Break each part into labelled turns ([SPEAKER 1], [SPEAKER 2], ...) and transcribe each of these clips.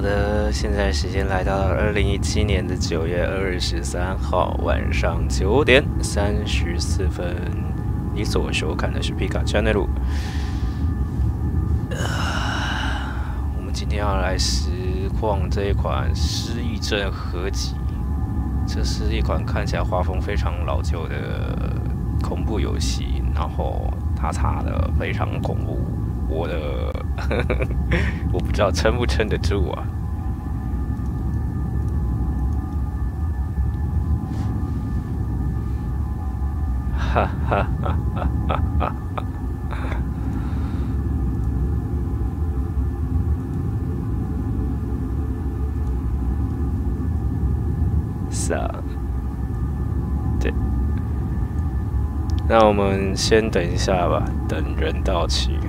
[SPEAKER 1] 好的，现在时间来到了2017年的9月23号晚上9点34分。你所收看的是 Pika Channel。我们今天要来实况这一款失忆症合集。这是一款看起来画风非常老旧的恐怖游戏，然后它插的非常恐怖。我不知道撑不撑得住啊。哈哈哈哈哈哈！是啊，对。那我们先等一下吧，等人到齐。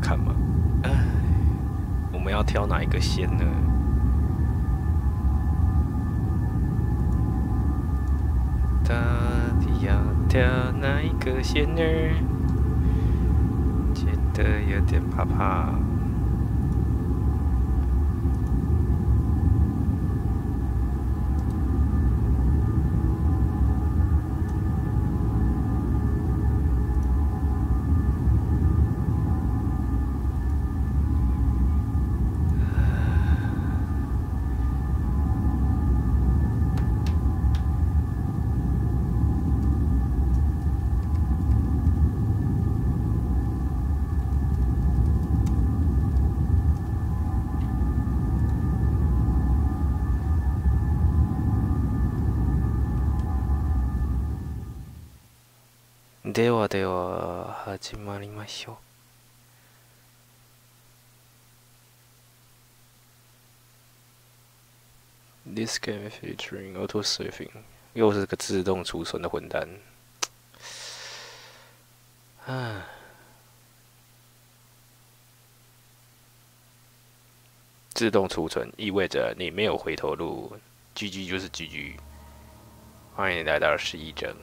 [SPEAKER 1] 看嘛，我们要挑哪一个先呢？到底要挑哪一个先呢？觉得有点怕怕。ではでは始まりましょう。This game featuring autosaving， 又是个自动储存的混蛋。自动储存意味着你没有回头路 ，GG 就是 GG。欢迎来到失忆症。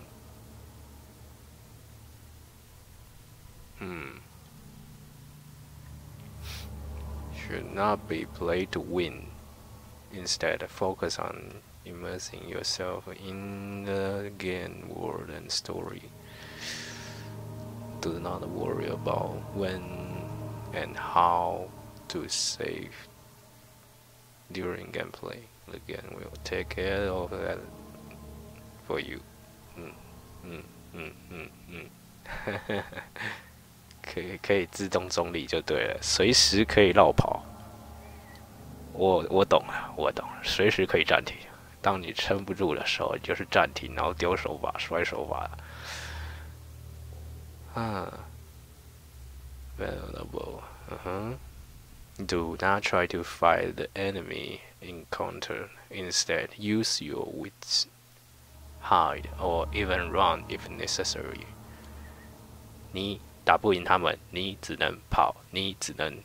[SPEAKER 1] Should not be played to win. Instead, focus on immersing yourself in the game world and story. Do not worry about when and how to save during gameplay. The game will take care of that for you. 可以自动中立就对了，随时可以绕跑。我懂了，我懂了，随时可以暂停。当你撑不住的时候，就是暂停，然后丢手把、摔手把。Valuable. Do not try to fight the enemy encounter. Instead, use your wits, hide, or even run if necessary. 你打不赢他们，你只能跑，你只能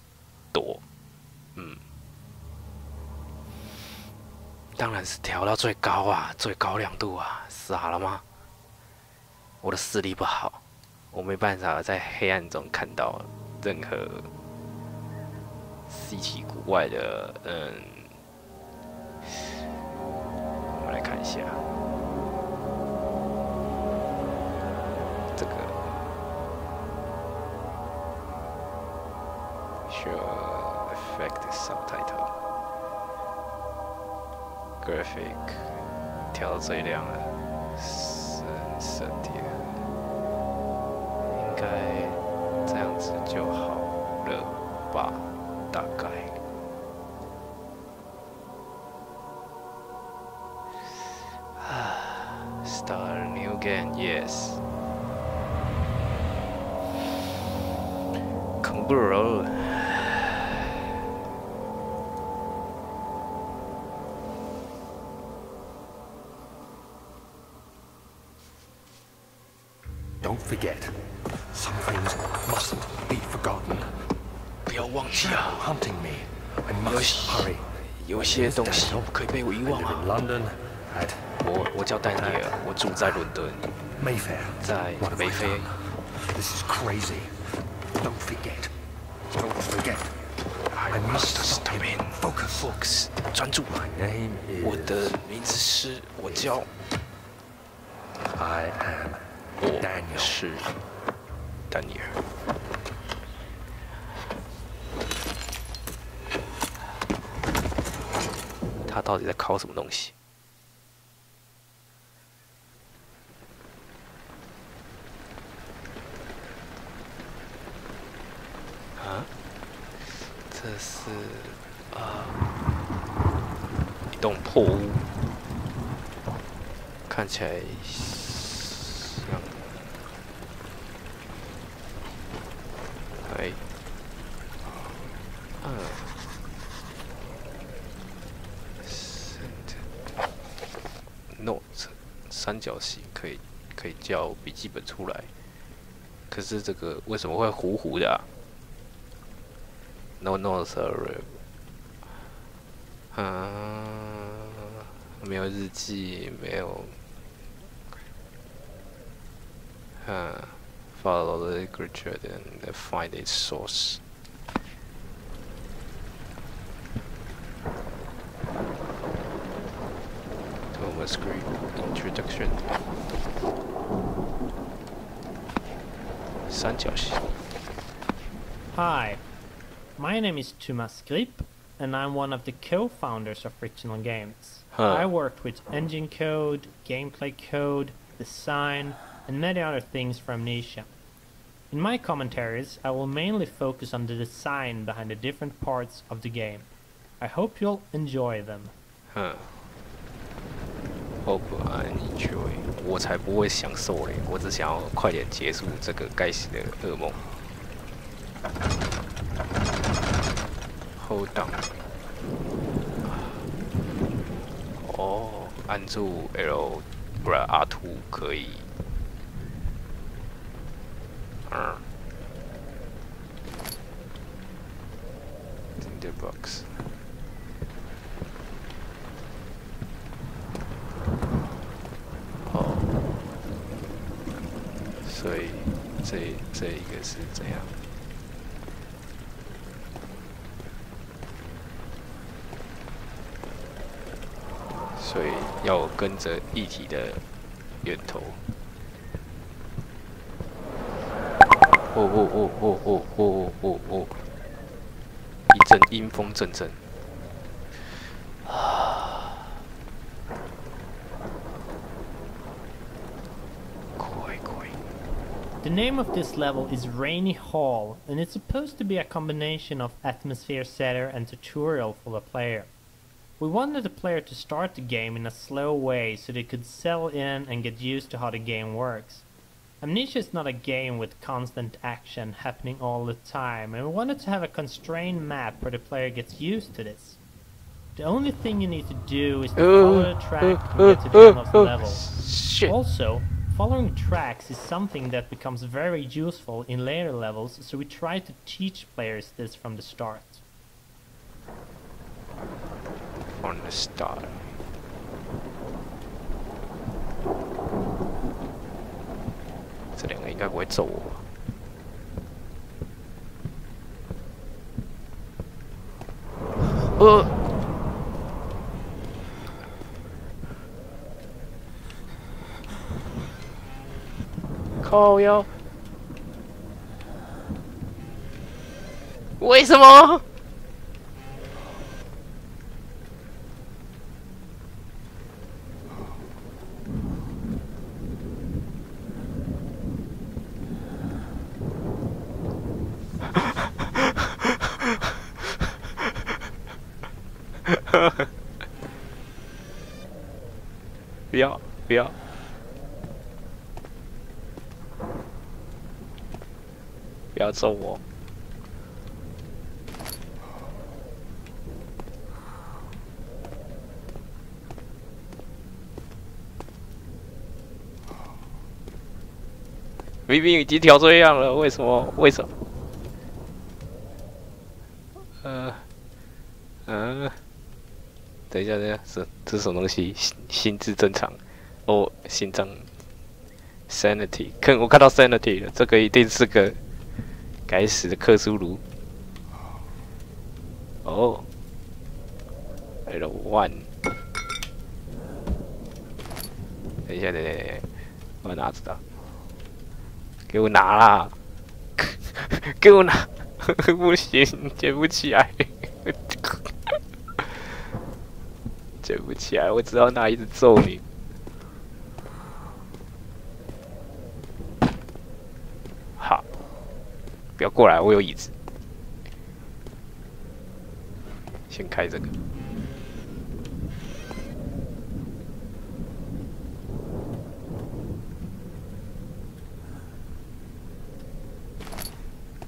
[SPEAKER 1] 躲。当然是调到最高啊，最高亮度啊！傻了吗？我的视力不好，我没办法在黑暗中看到任何稀奇古怪的。我们来看一下这个。Show effect subtitle graphic 调到最亮了，深色调。不柔。
[SPEAKER 2] Don't forget, some things mustn't be forgotten.
[SPEAKER 1] 不要忘记啊！
[SPEAKER 2] Hunting me. I must hurry.
[SPEAKER 1] 有些东西不可以被我遗忘
[SPEAKER 2] I live
[SPEAKER 1] 啊
[SPEAKER 2] in！ London at
[SPEAKER 1] 我叫丹尼尔，我住在伦敦，
[SPEAKER 2] Mayfair.
[SPEAKER 1] 在
[SPEAKER 2] What have
[SPEAKER 1] 梅
[SPEAKER 2] I
[SPEAKER 1] 菲。
[SPEAKER 2] done? This is crazy. Don't forget. Don't forget. I must stop him. Focus.
[SPEAKER 1] 专注。
[SPEAKER 2] My name
[SPEAKER 1] 我
[SPEAKER 2] is.
[SPEAKER 1] 的名字是，我叫
[SPEAKER 2] I am
[SPEAKER 1] 我
[SPEAKER 2] Daniel.
[SPEAKER 1] 是丹尼尔。他到底在考什么东西？啊？这是一栋破屋，看起来像，哎，Note 三角形可以叫笔记本出来，可是这个为什么会糊糊的啊？No notes are 没有日记，没有follow the literature and find its source. Thomas Green Introduction. 三角形。
[SPEAKER 3] Hi, my name is Thomas Grip, and I'm one of the co-founders of Frictional Games. I worked with engine code, gameplay code, design, and many other things for Amnesia. In my commentaries, I will mainly focus on the design behind the different parts of the game. I hope you'll enjoy them.
[SPEAKER 1] Hope I enjoy. 我才不会享受嘞！我只想要快点结束这个该死的噩梦。Hold down. 哦，按住 L 不然 R2 可以。In the box. 哦，所以这一个是怎样？所以要跟着议题的源头。哦！一阵阴风阵阵。
[SPEAKER 3] The name of this level is Rainy Hall, and it's supposed to be a combination of atmosphere setter and tutorial for the player. We wanted the player to start the game in a slow way so they could settle in and get used to how the game works. Amnesia is not a game with constant action happening all the time, and we wanted to have a constrained map where the player gets used to this. The only thing you need to do is to follow the track and get to the end of the level.
[SPEAKER 1] Shit.
[SPEAKER 3] Also, following tracks is something that becomes very useful in later levels, so we try to teach players this from the start.
[SPEAKER 1] On the start. 这两个应该不会揍我吧？靠腰？为什么？不要不要！不要揍我！明明已经调这样了，为什么？为什么？等一下，等一下，这是什么东西？心智正常，哦，心脏 sanity， 我看到 sanity 了，这个一定是个该死的克苏鲁。哦 ，L1。等一下，等一下，等一下，我哪知道？给我拿啦！给我拿！不行，捡不起来，捡不起来，我只好拿一直揍你。好，不要过来，我有椅子。先开这个。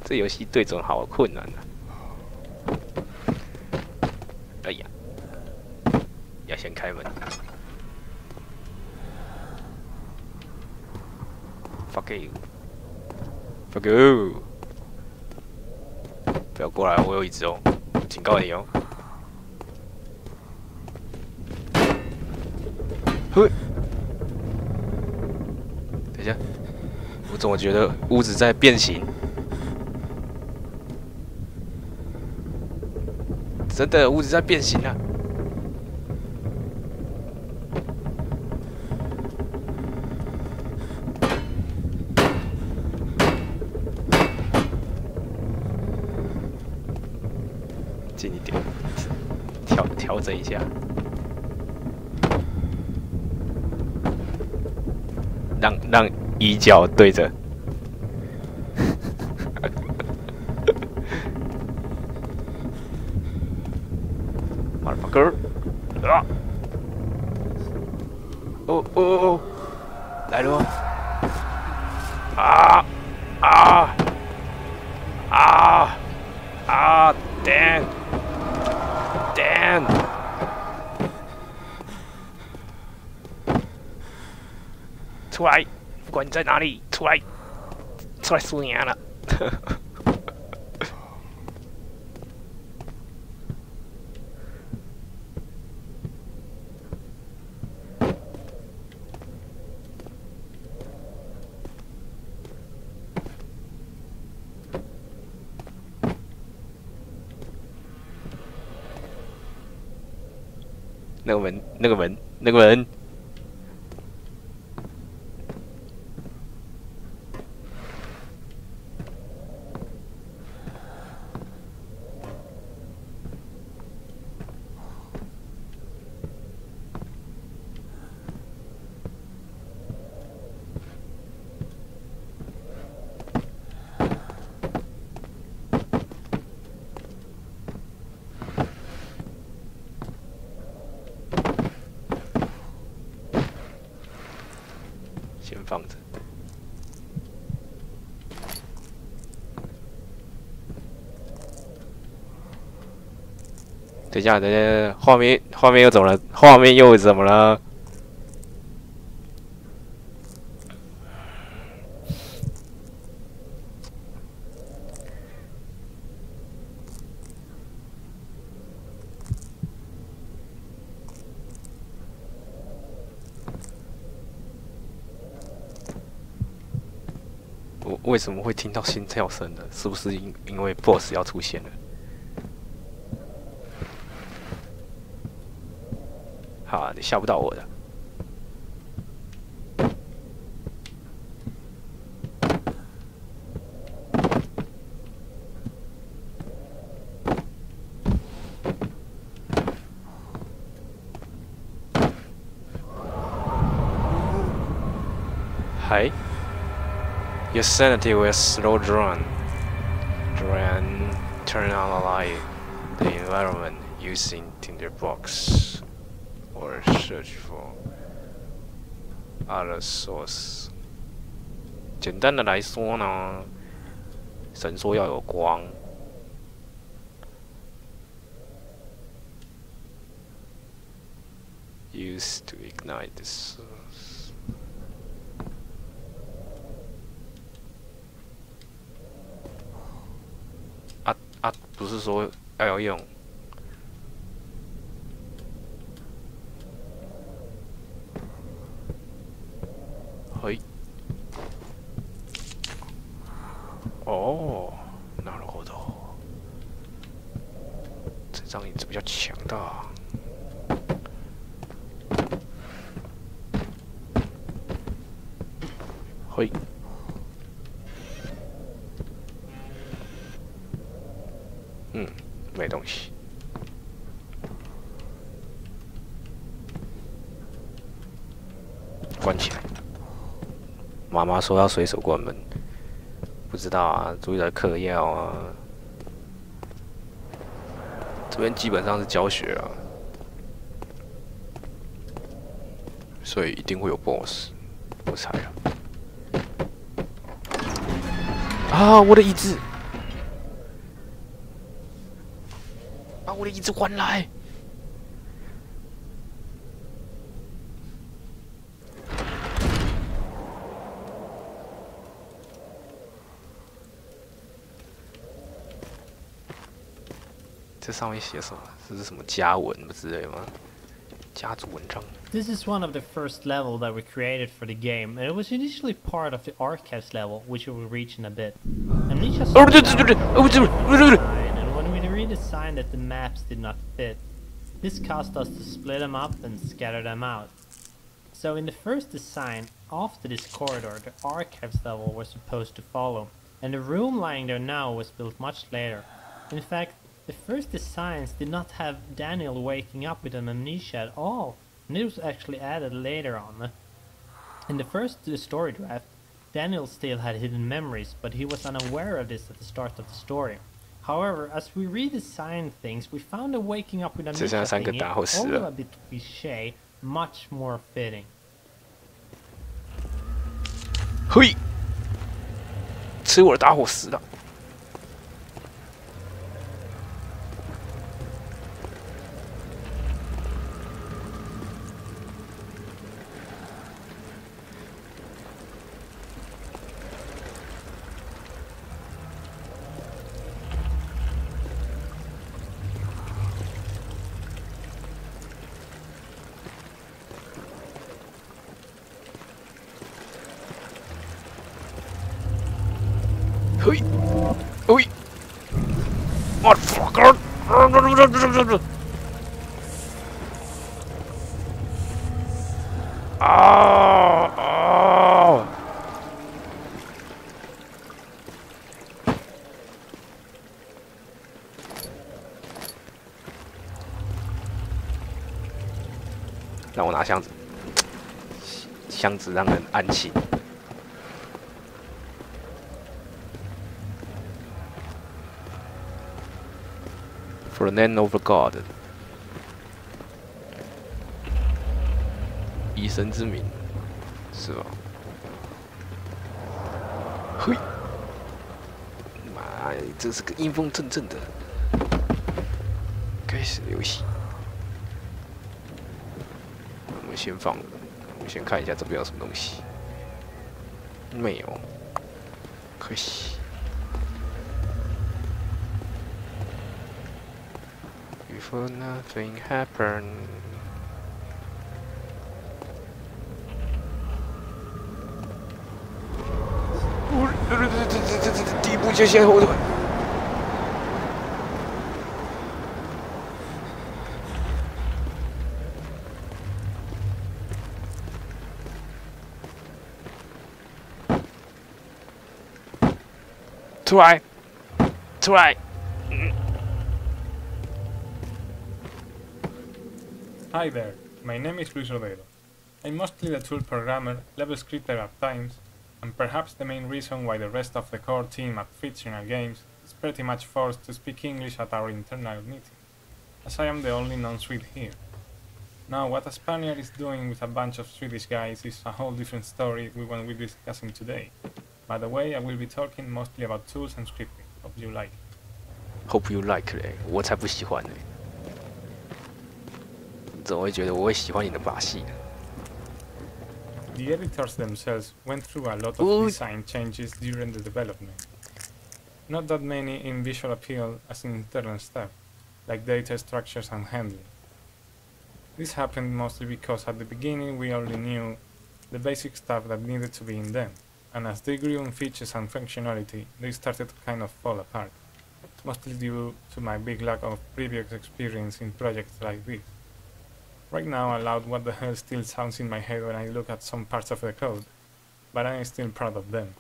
[SPEAKER 1] 这游戏对准好困难啊！哎呀，要先开门。Fuck you! Fuck you! 不要过来，我有椅子哦，警告你哦。嘿，等一下，我怎么觉得屋子在变形？真的，屋子在变形啊！近一点，调整一下，让衣角对着。Motherfucker！ 啊！哦哦哦！来了！啊啊啊啊 ！Damn！ Damn！ 出来！不管你在哪里，出来！出来输赢了！那个门，那个门，那个门。先放着。等一下，等一下，画面又怎么了？画面又怎么了？我为什么会听到心跳声呢？是不是因为 BOSS 要出现了？好，你吓不到我的。Hi. Your sanity will slow down. Turn on the environment using tinderbox or search for other source. 简单的来说呢，神说要有光。Use to ignite the source. 啊，不是说要用？嘿。哦，なるほど。这张椅子比较强大。嘿。没东西。关起来。妈妈说要随手关门，不知道啊，注意来嗑药啊。这边基本上是教学啊，所以一定会有 BOSS， 我猜啊。啊，我的椅子！把我的椅子还来！这上面写什么？这是什么家文之类吗？家族文章。
[SPEAKER 3] This is one of the first level that we created for the game, and it was initially part of the archives level, which we will reach in a bit. Amnesia started and when we redesigned it, the maps did not fit. This caused us to split them up and scatter them out. So in the first design, after this corridor, the archives level was supposed to follow, and the room lying there now was built much later. In fact, the first designs did not have Daniel waking up with an amnesia at all, and it was actually added later on. In the first story draft, Daniel still had hidden memories, but he was unaware of this at the start of the story. However, as we redesigned things, we found a waking up with amnesia thingy, although a bit cliché, much more fitting.
[SPEAKER 1] 嘿，吃我的打火石了！嘿，嘿 ，motherfucker！ 啊！让我拿箱子，箱子让人安心。For the name of God， 以神之名，是吧？嘿，妈呀，这是个阴风阵阵的。开始游戏，我们先放，我们先看一下这边有什么东西。没有，可惜。Before nothing happened。这第一步就先后退。出来，出来。
[SPEAKER 4] Hi there, my name is Luis Rodero. I'm mostly the tool programmer, level scripter at times, and perhaps the main reason why the rest of the core team at fictional games is pretty much forced to speak English at our internal meeting, as I am the only non-Swede here. Now, what a Spaniard is doing with a bunch of Swedish guys is a whole different story we won't be discussing today. By the way, I will be talking mostly about tools and scripting. Hope you like it.
[SPEAKER 1] Hope you like 嘞，我才不喜欢呢。怎么会觉得我会喜欢你的把戏呢？
[SPEAKER 4] The editors themselves went through a lot of design changes during the development. not that many in visual appeal as in internal stuff, like data structures and handling. This happened mostly because at the beginning we only knew the basic stuff that needed to be in them, and as they grew in features and functionality, they started to kind of fall apart, mostly due to my big lack of previous experience in projects like this. Right now, aloud what the hell still sounds in my head when I look at some parts of the code, but I am still proud of them.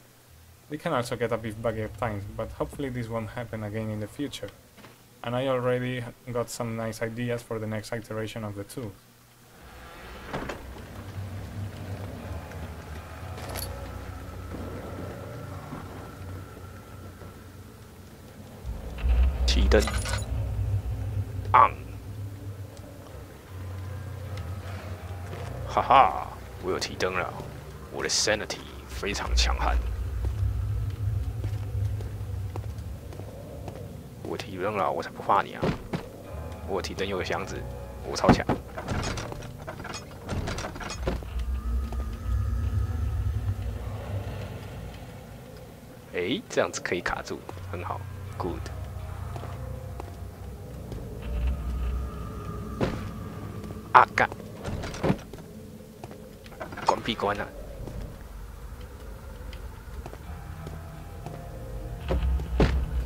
[SPEAKER 4] They can also get a bit buggy at times, but hopefully this won't happen again in the future, and I already got some nice ideas for the next iteration of the tools.
[SPEAKER 1] 提灯 ，on， 哈哈，我有提灯了，我的 sanity 非常强悍。我提灯了，我才不怕你啊！我提灯又有箱子，我超强。诶，这样子可以卡住，很好 ，good。啊干！关闭关啊！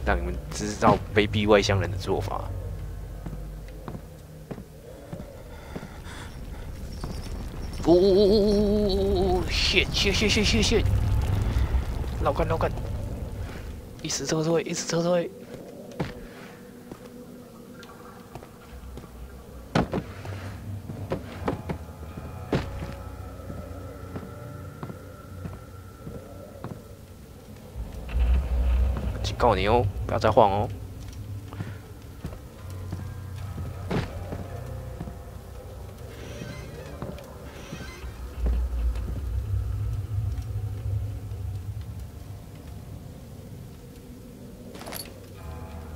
[SPEAKER 1] 让你们知道卑鄙外乡人的做法。shit！ 老干！一直撤退！警告你哦，不要再晃哦！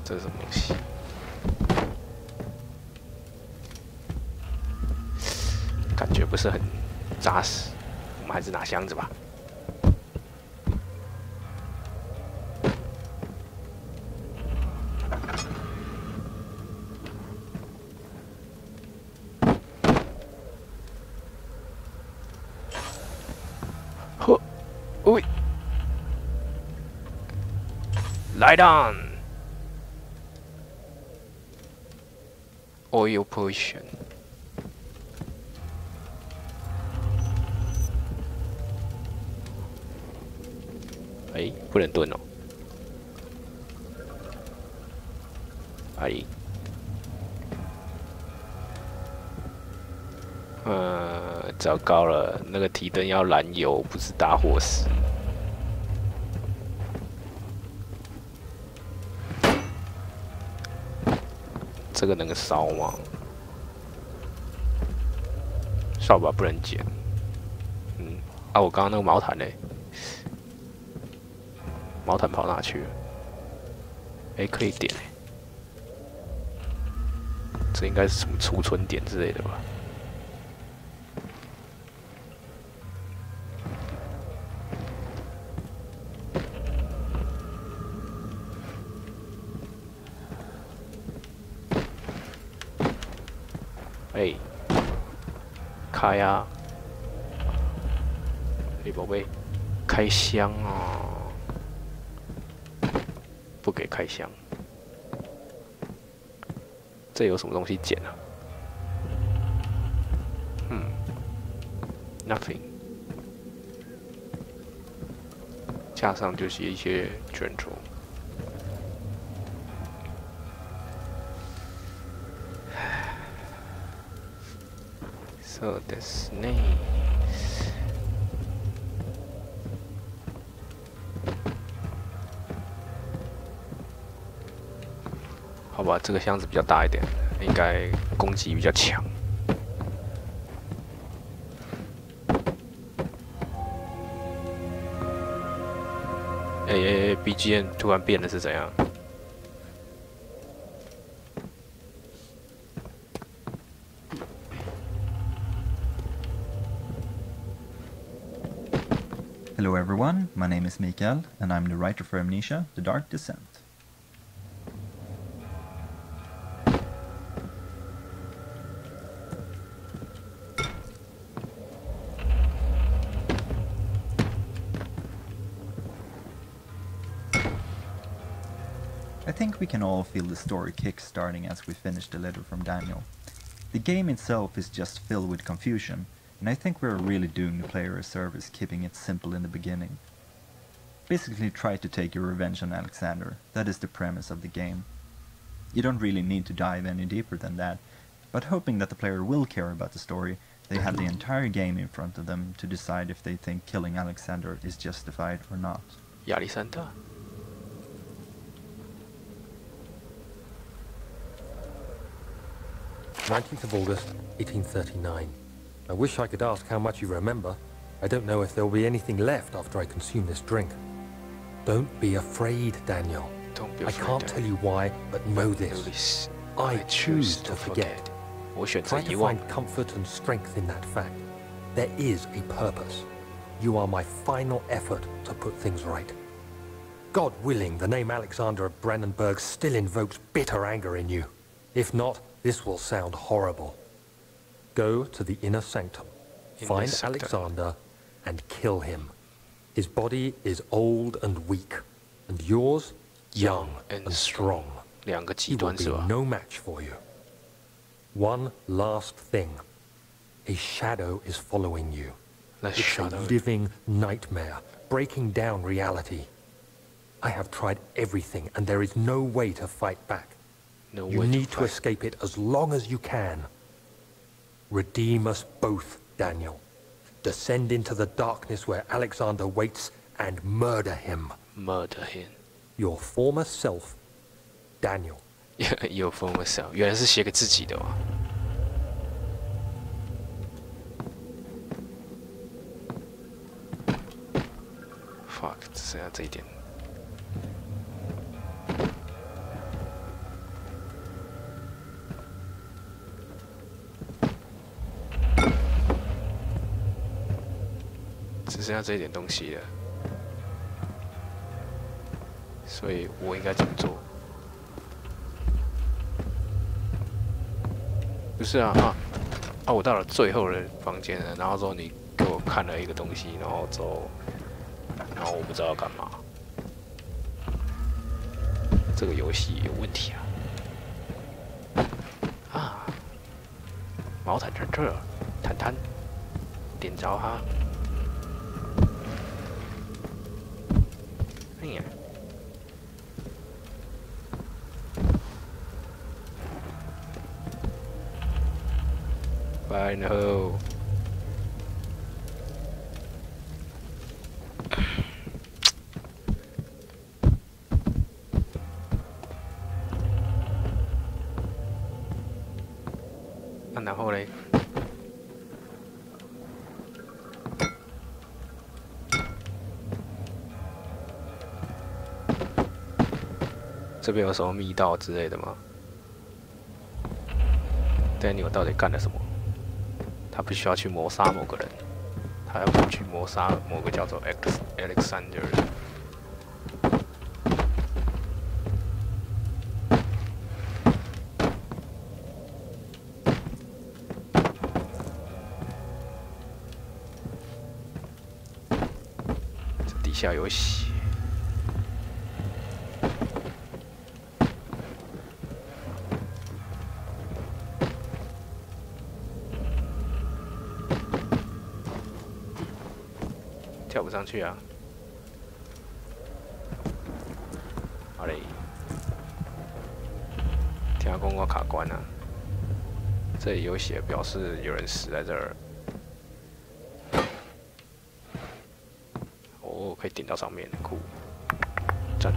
[SPEAKER 1] 这是什么东西？感觉不是很扎实，我们还是拿箱子吧。喂 ，Light on oil pollution。哎，不能蹲哦。哎，糟糕了，那个提灯要燃油，不是打火石。这个能烧吗？扫把不能捡。我刚刚那个毛毯呢？毛毯跑哪去了？可以点这应该是什么储存点之类的吧？开啊！宝贝，开箱啊！不给开箱，这有什么东西捡啊？Nothing。架上就是一些卷轴。そうですね。好吧，这个箱子比较大一点，应该攻击比较强。BGM 突然变了是怎样？
[SPEAKER 5] Hello everyone, my name is Mikael, and I'm the writer for Amnesia, The Dark Descent. I think we can all feel the story kick-starting as we finish the letter from Daniel. The game itself is just filled with confusion, and I think we're really doing the player a service keeping it simple in the beginning. Basically try to take your revenge on Alexander, that is the premise of the game. You don't really need to dive any deeper than that, but hoping that the player will care about the story, they have the entire game in front of them to decide if they think killing Alexander is justified or not.
[SPEAKER 1] 亚历山大。
[SPEAKER 6] 19th of August, 1839. I wish I could ask how much you remember. I don't know if there will be anything left after I consume this drink. Don't be afraid, Daniel.
[SPEAKER 1] Don't be
[SPEAKER 6] I
[SPEAKER 1] afraid,
[SPEAKER 6] can't tell you why, but know this. I choose to forget.
[SPEAKER 1] 我选择
[SPEAKER 6] Try
[SPEAKER 1] 遗
[SPEAKER 6] to
[SPEAKER 1] 忘
[SPEAKER 6] find。comfort and strength in that fact. There is a purpose. You are my final effort to put things right. God willing, the name Alexander of Brandenburg still invokes bitter anger in you. If not, this will sound horrible. Go to the inner sanctum, find Alexander, and kill him. His body is old and weak, and yours, young and strong.
[SPEAKER 1] 两个
[SPEAKER 6] He
[SPEAKER 1] 极
[SPEAKER 6] will
[SPEAKER 1] 端
[SPEAKER 6] be
[SPEAKER 1] 是吧？
[SPEAKER 6] no match for you. One last thing. A shadow is following you.
[SPEAKER 1] The
[SPEAKER 6] It's
[SPEAKER 1] shadow.
[SPEAKER 6] a living nightmare, breaking down reality. I have tried everything, and there is no way to fight back.
[SPEAKER 1] No
[SPEAKER 6] You
[SPEAKER 1] way
[SPEAKER 6] need to
[SPEAKER 1] fight.
[SPEAKER 6] escape it as long as you can. Redeem us both, Daniel. Descend into the darkness where Alexander waits and murder him.
[SPEAKER 1] Murder him.
[SPEAKER 6] Your former self, Daniel.
[SPEAKER 1] Your former self， 原来是写给自己的哦。Fuck， 只剩下这一点。只剩下这一点东西了，所以我应该怎么做？不是啊我到了最后的房间了，然后之后你给我看了一个东西，然后我不知道要干嘛。这个游戏有问题啊！毛毯在这儿，毯点着它。哎呀！然后然后嘞，这边有什么密道之类的吗 ？Daniel 到底干了什么？他必须要去谋杀某个人，他要去谋杀某个叫做 Alexander 的。这底下有血。跳不上去啊！好嘞，听讲我卡关啊！这里有写表示有人死在这儿。哦，可以顶到上面，酷，赞！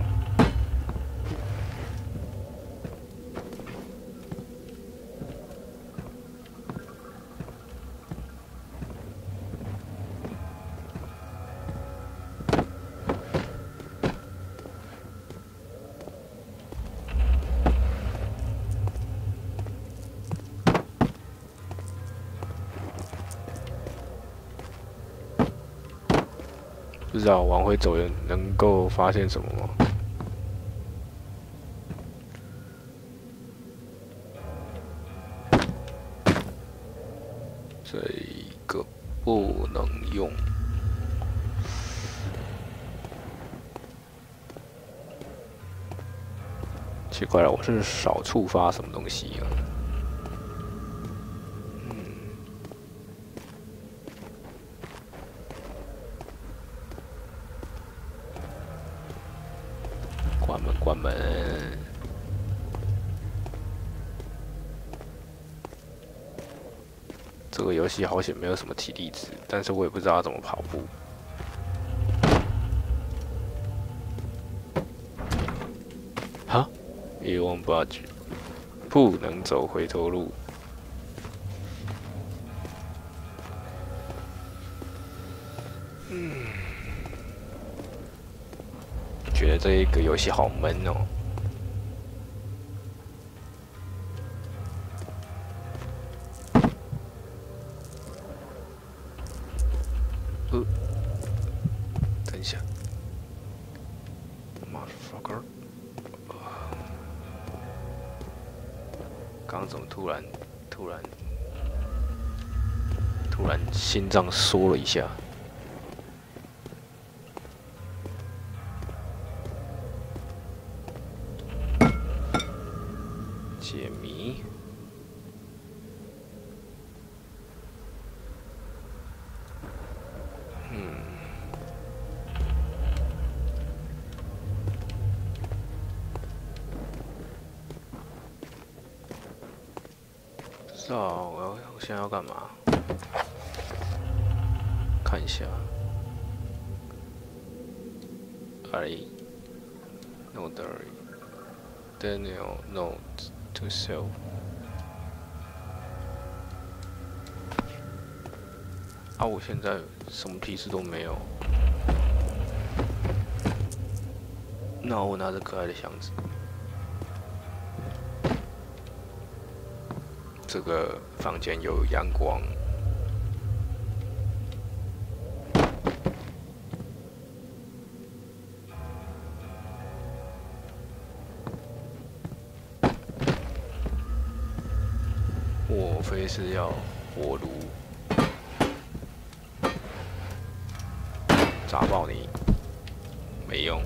[SPEAKER 1] 不知道往回走能够发现什么吗？这个不能用。奇怪了，我是少触发什么东西啊？关门，关门。这个游戏好险没有什么体力值，但是我也不知道怎么跑步。哈，遗忘 budget， 不能走回头路。觉得这一个游戏好闷哦。等一下 ，motherfucker， 刚怎么突然心脏缩了一下？解谜。不知道我现在要干嘛？看一下。No diary. Daniel note to self. 啊，我现在什么提示都没有。那我拿着可爱的箱子。这个房间有阳光。莫非是要火炉炸爆你？没用。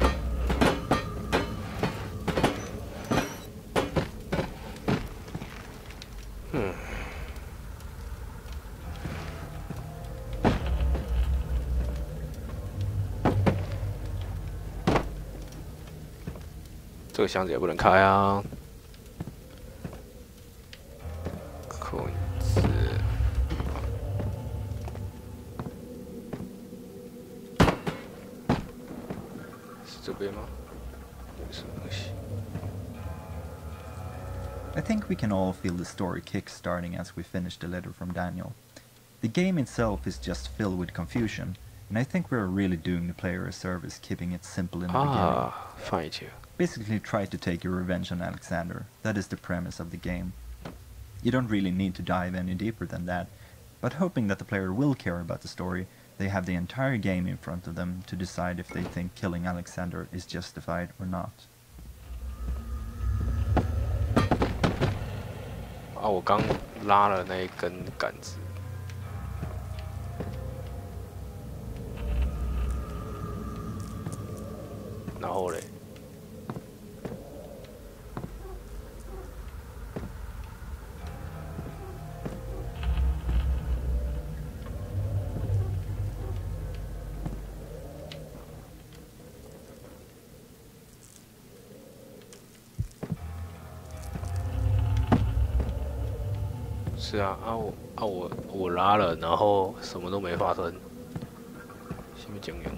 [SPEAKER 1] 这个箱子也不能开啊。扣子，是这边吗？什么东西
[SPEAKER 5] I think we can all feel the story kick-starting as we finish the letter from Daniel. The game itself is just filled with confusion, and I think we're really doing the player a service keeping it simple in the beginning.
[SPEAKER 1] Find you.
[SPEAKER 5] Basically try to take your revenge on Alexander. That is the premise of the game. You don't really need to dive any deeper than that, but hoping that the player will care about the story, they have the entire game in front of them to decide if they think killing Alexander is justified or not.
[SPEAKER 1] 啊，我刚拉了那一根杆子。然后嘞，是啊，我拉了，然后什么都没发生，什么景象？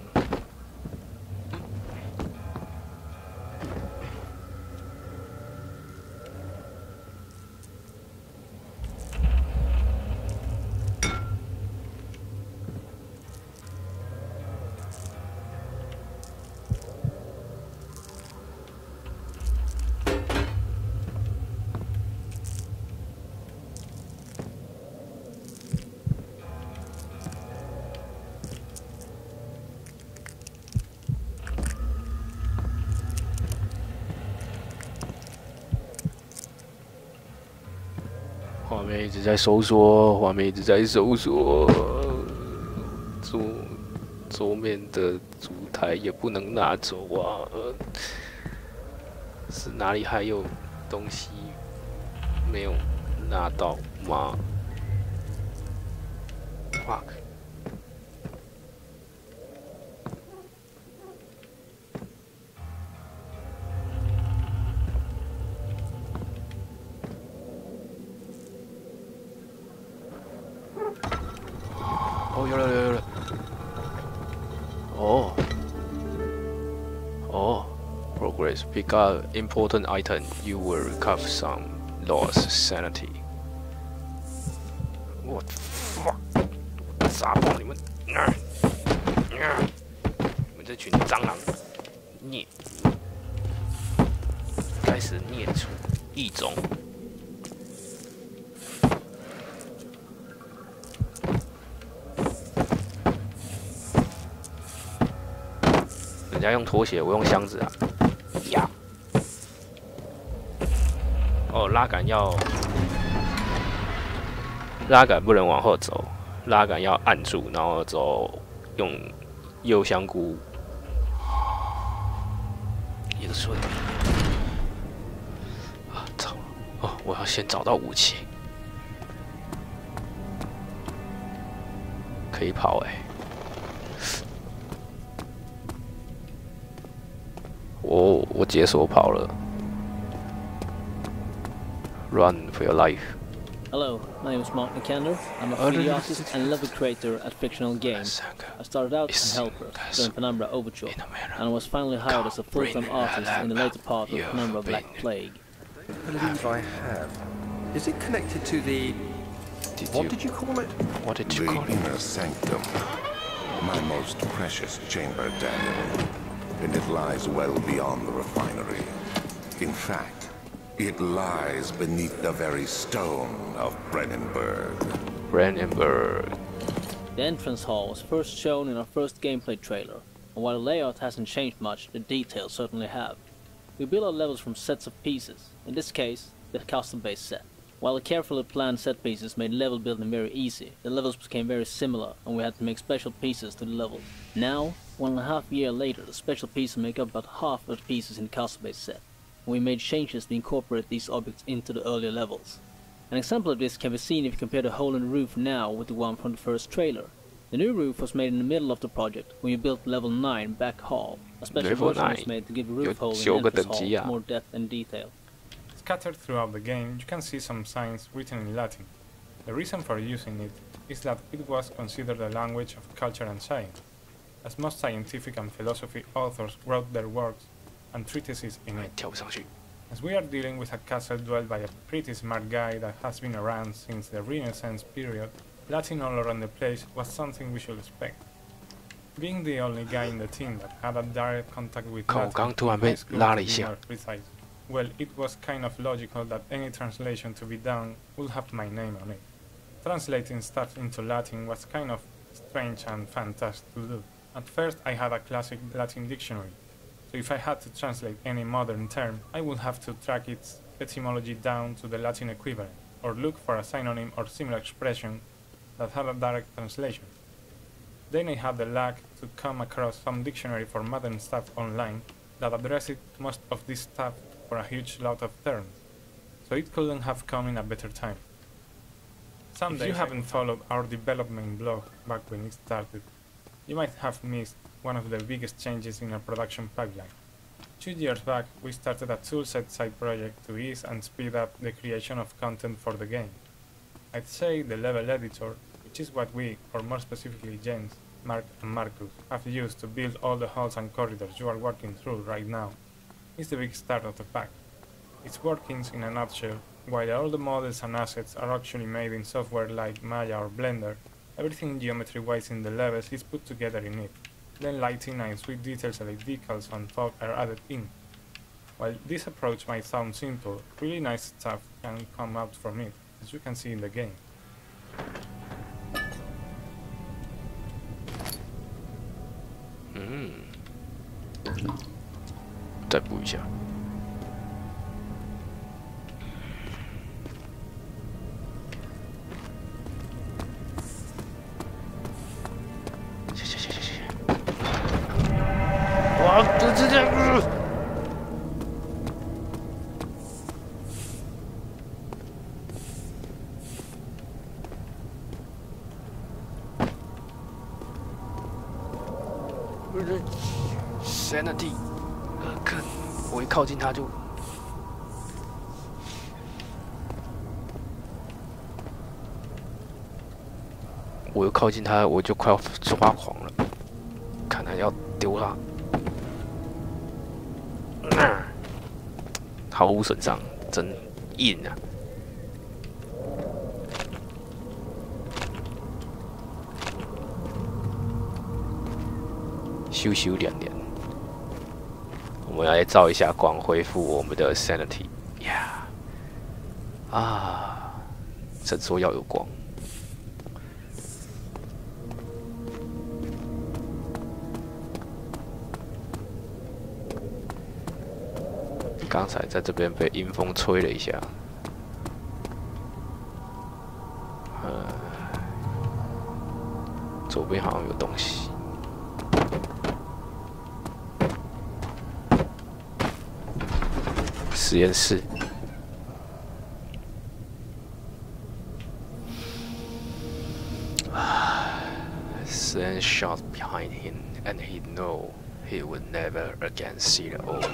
[SPEAKER 1] 画面一直在收缩，画面一直在收缩。桌面的烛台也不能拿走啊！是哪里还有东西没有拿到吗 ？Fuck！ 哦，有了！哦，progress. Pick up important item. You will recover some lost sanity. 我 fuck！ 杀爆你们！你们这群蟑螂！孽！开始孽出异种。人家用拖鞋，我用箱子啊！呀！哦，拉杆不能往后走，拉杆要按住，然后走用右香菇。也是说的。啊，操！哦，我要先找到武器，可以跑哎、我解锁跑了 ，Run for your life.
[SPEAKER 7] Hello, my name is Mark Nikander. I'm a 3D artist and level creator at Fictional Games. I started out as a helper during Penumbra Overture, and I was finally hired as a full-time artist in the later part of Penumbra Black Plague.
[SPEAKER 2] I believe I have. Is it connected to the... What did you call it?
[SPEAKER 1] What did you call it?
[SPEAKER 8] The inner sanctum. My most precious chamber, Daniel. And it lies well beyond the refinery. In fact, it lies beneath the very stone of Brennenburg.
[SPEAKER 7] The entrance hall was first shown in our first gameplay trailer, and while the layout hasn't changed much, the details certainly have. We build our levels from sets of pieces, in this case, the custom-based set. While the carefully planned set pieces made level building very easy, the levels became very similar, and we had to make special pieces to the level. Now, 1.5 years later, the special pieces make up about half of the pieces in the custom-based set, and we made changes to incorporate these objects into the earlier levels. An example of this can be seen if you compare the hole in the roof now with the one from the first trailer. The new roof was made in the middle of the project, when you built level 9 back hall. A special version was made to give the roof hole in the entrance hall more depth and detail.
[SPEAKER 4] Scattered throughout the game, you can see some signs written in Latin. The reason for using it is that it was considered a language of culture and science, as most scientific and philosophy authors wrote their works and treatises in it. As we are dealing with a castle dwelled by a pretty smart guy that has been around since the Renaissance period, Latin all around the place was something we should expect. Being the only guy in the team that had a direct contact with Latin, precise. Well, it was kind of logical that any translation to be done would have my name on it. Translating stuff into Latin was kind of strange and fantastic to do. At first I had a classic Latin dictionary, so if I had to translate any modern term, I would have to track its etymology down to the Latin equivalent, or look for a synonym or similar expression that had a direct translation. Then I had the luck to come across some dictionary for modern stuff online that addressed most of this stuff for a huge lot of terms, so it couldn't have come in a better time. If you haven't followed our development blog back when it started, you might have missed one of the biggest changes in our production pipeline. 2 years back, we started a toolset side project to ease and speed up the creation of content for the game. I'd say the level editor, which is what we, or more specifically Jens, Mark and Marcus, have used to build all the halls and corridors you are working through right now, is the big start of the pack. Its workings in a nutshell, while all the models and assets are actually made in software like Maya or Blender, everything geometry-wise in the levels is put together in it. Then lighting and sweet details like decals and fog are added in. While this approach might sound simple, really nice stuff can come out from it, as you can see in the game.
[SPEAKER 1] Hmm. 再补一下。谢。哇，这。sanity，看我一靠近他就。我又靠近他，我就快要抓狂了，看来要丢他，毫无损伤，真硬啊！咻咻连连，我们来照一下光，恢复我们的 sanity 呀！啊，正说要有光。刚才在这边被阴风吹了一下，左边好像有东西。实验室。Then shot behind him, and he knew he would never again see the old.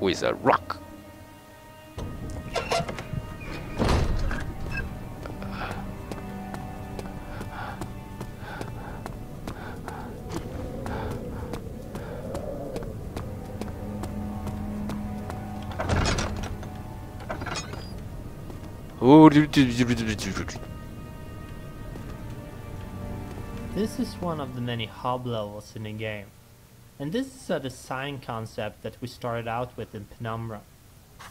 [SPEAKER 1] With a rock.
[SPEAKER 3] This is one of the many hub levels in the game, and this is a design concept that we started out with in Penumbra.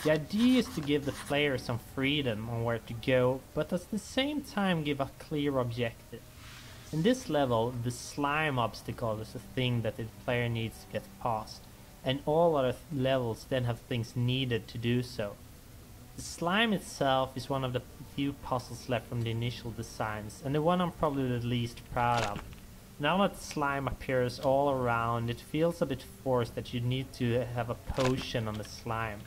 [SPEAKER 3] The idea is to give the player some freedom on where to go, but at the same time give a clear objective. In this level, the slime obstacle is a thing that the player needs to get past, and all other levels then have things needed to do so. The slime itself is one of the few puzzles left from the initial designs, and the one I'm probably the least proud of. Now that slime appears all around, it feels a bit forced that you need to have a potion on the slime.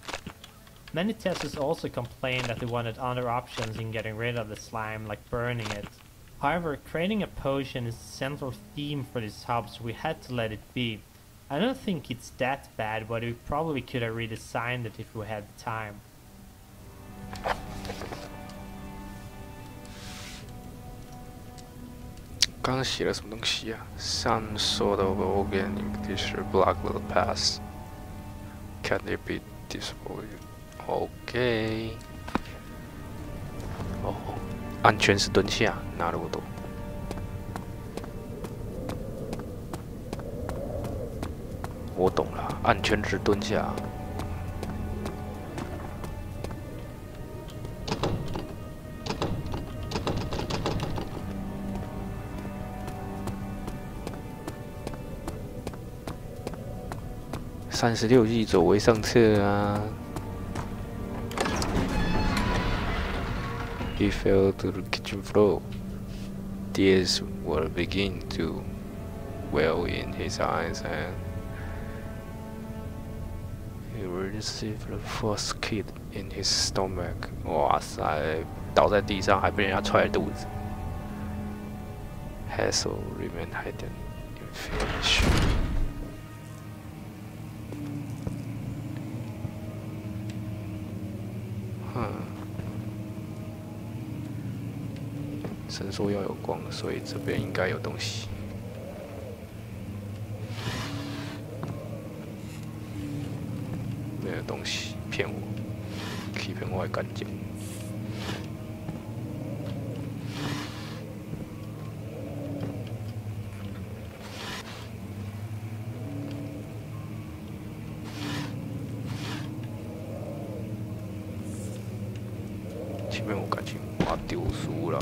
[SPEAKER 3] Many testers also complained that they wanted other options in getting rid of the slime, like burning it. However, creating a potion is the central theme for this hub, so we had to let it be. I don't think it's that bad, but we probably could have redesigned it if we had time.
[SPEAKER 1] 刚刚写了什么东西啊 ？Some sort of organ invitation block the pass. Can it be displayed? OK. 哦，安全是蹲下，なるほど。我懂了，按圈是蹲下。36计走为上策啊 ！He fell to the kitchen floor. Tears were beginning to well in his eyes, and he received a first kick in his stomach. 哇塞，倒在地上还被人家踹肚子。Hassel remained hidden in finish. 神说要有光，所以这边应该有东西。没有东西，骗我 ，keep 我干净。前面我感情我丢书了。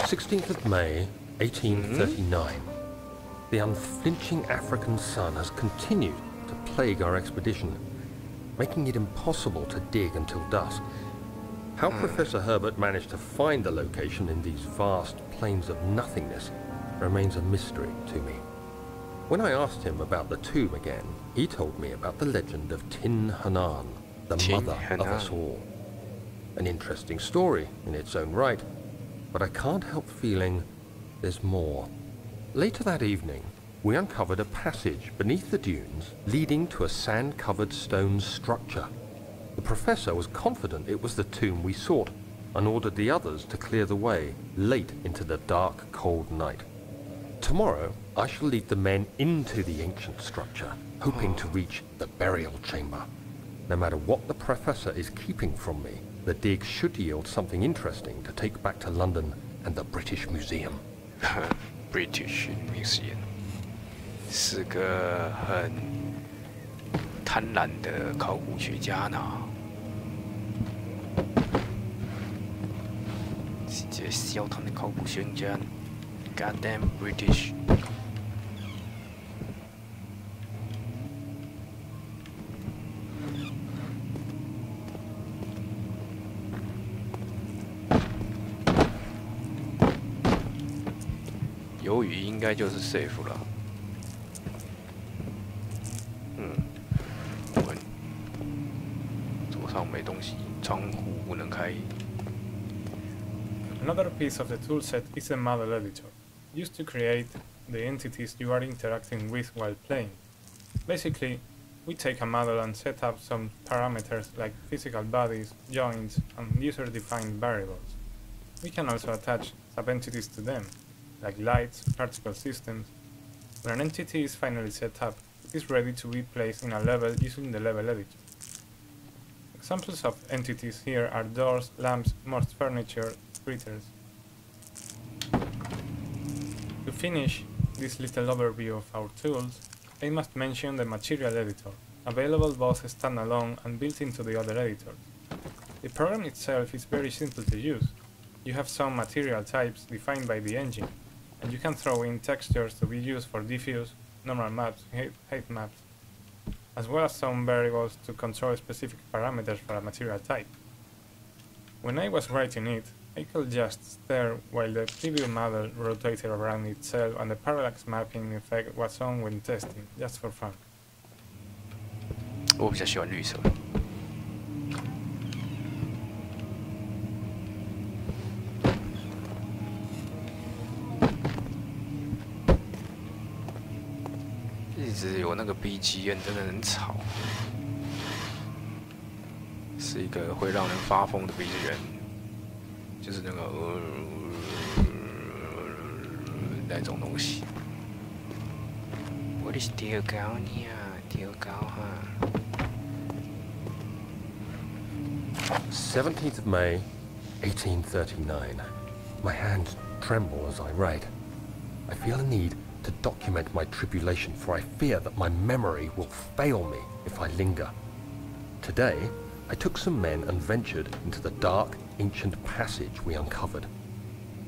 [SPEAKER 6] 16th of May, 1839. The unflinching African sun has continued to plague our expedition, making it impossible to dig until dusk. How Professor Herbert managed to find the location in these vast plains of nothingness remains a mystery to me. When I asked him about the tomb again, he told me about the legend of Tin Hanan, the mother of us all. An interesting story in its own right, but I can't help feeling there's more. Later that evening, we uncovered a passage beneath the dunes leading to a sand-covered stone structure. The professor was confident it was the tomb we sought and ordered the others to clear the way late into the dark, cold night. Tomorrow, I shall lead the men into the ancient structure, hoping to reach the burial chamber. No matter what the professor is keeping from me, the dig should yield something interesting to take back to London and the British Museum.
[SPEAKER 1] British Museum 是个很贪婪的考古学家呢，是一个小贪的考古学家 ，Goddamn British。鱿鱼应该就是 safe 了。左上没东西，窗户不能开。
[SPEAKER 4] Another piece of the toolset is a model editor, used to create the entities you are interacting with while playing. Basically, we take a model and set up some parameters like physical bodies, joints, and user-defined variables. We can also attach sub-entities to them, like lights, particle systems. When an entity is finally set up, it is ready to be placed in a level using the level editor. Examples of entities here are doors, lamps, most furniture, critters. To finish this little overview of our tools, I must mention the material editor, available both standalone and built into the other editors. The program itself is very simple to use. You have some material types defined by the engine, and you can throw in textures to be used for diffuse, normal maps, height maps, as well as some variables to control specific parameters for a material type. When I was writing it, I could just stare while the preview model rotated around itself and the parallax mapping effect was on when testing, just for fun.
[SPEAKER 1] 我比较喜欢绿色。一直有那个 BGM 真的很吵，是一个会让人发疯的 BGM， 就是那个那种东西。我的是调高呢，调高哈。
[SPEAKER 6] 17th of May, 1839. My hands tremble as I write. I feel a need to document my tribulation, for I fear that my memory will fail me if I linger. Today, I took some men and ventured into the dark, ancient passage we uncovered.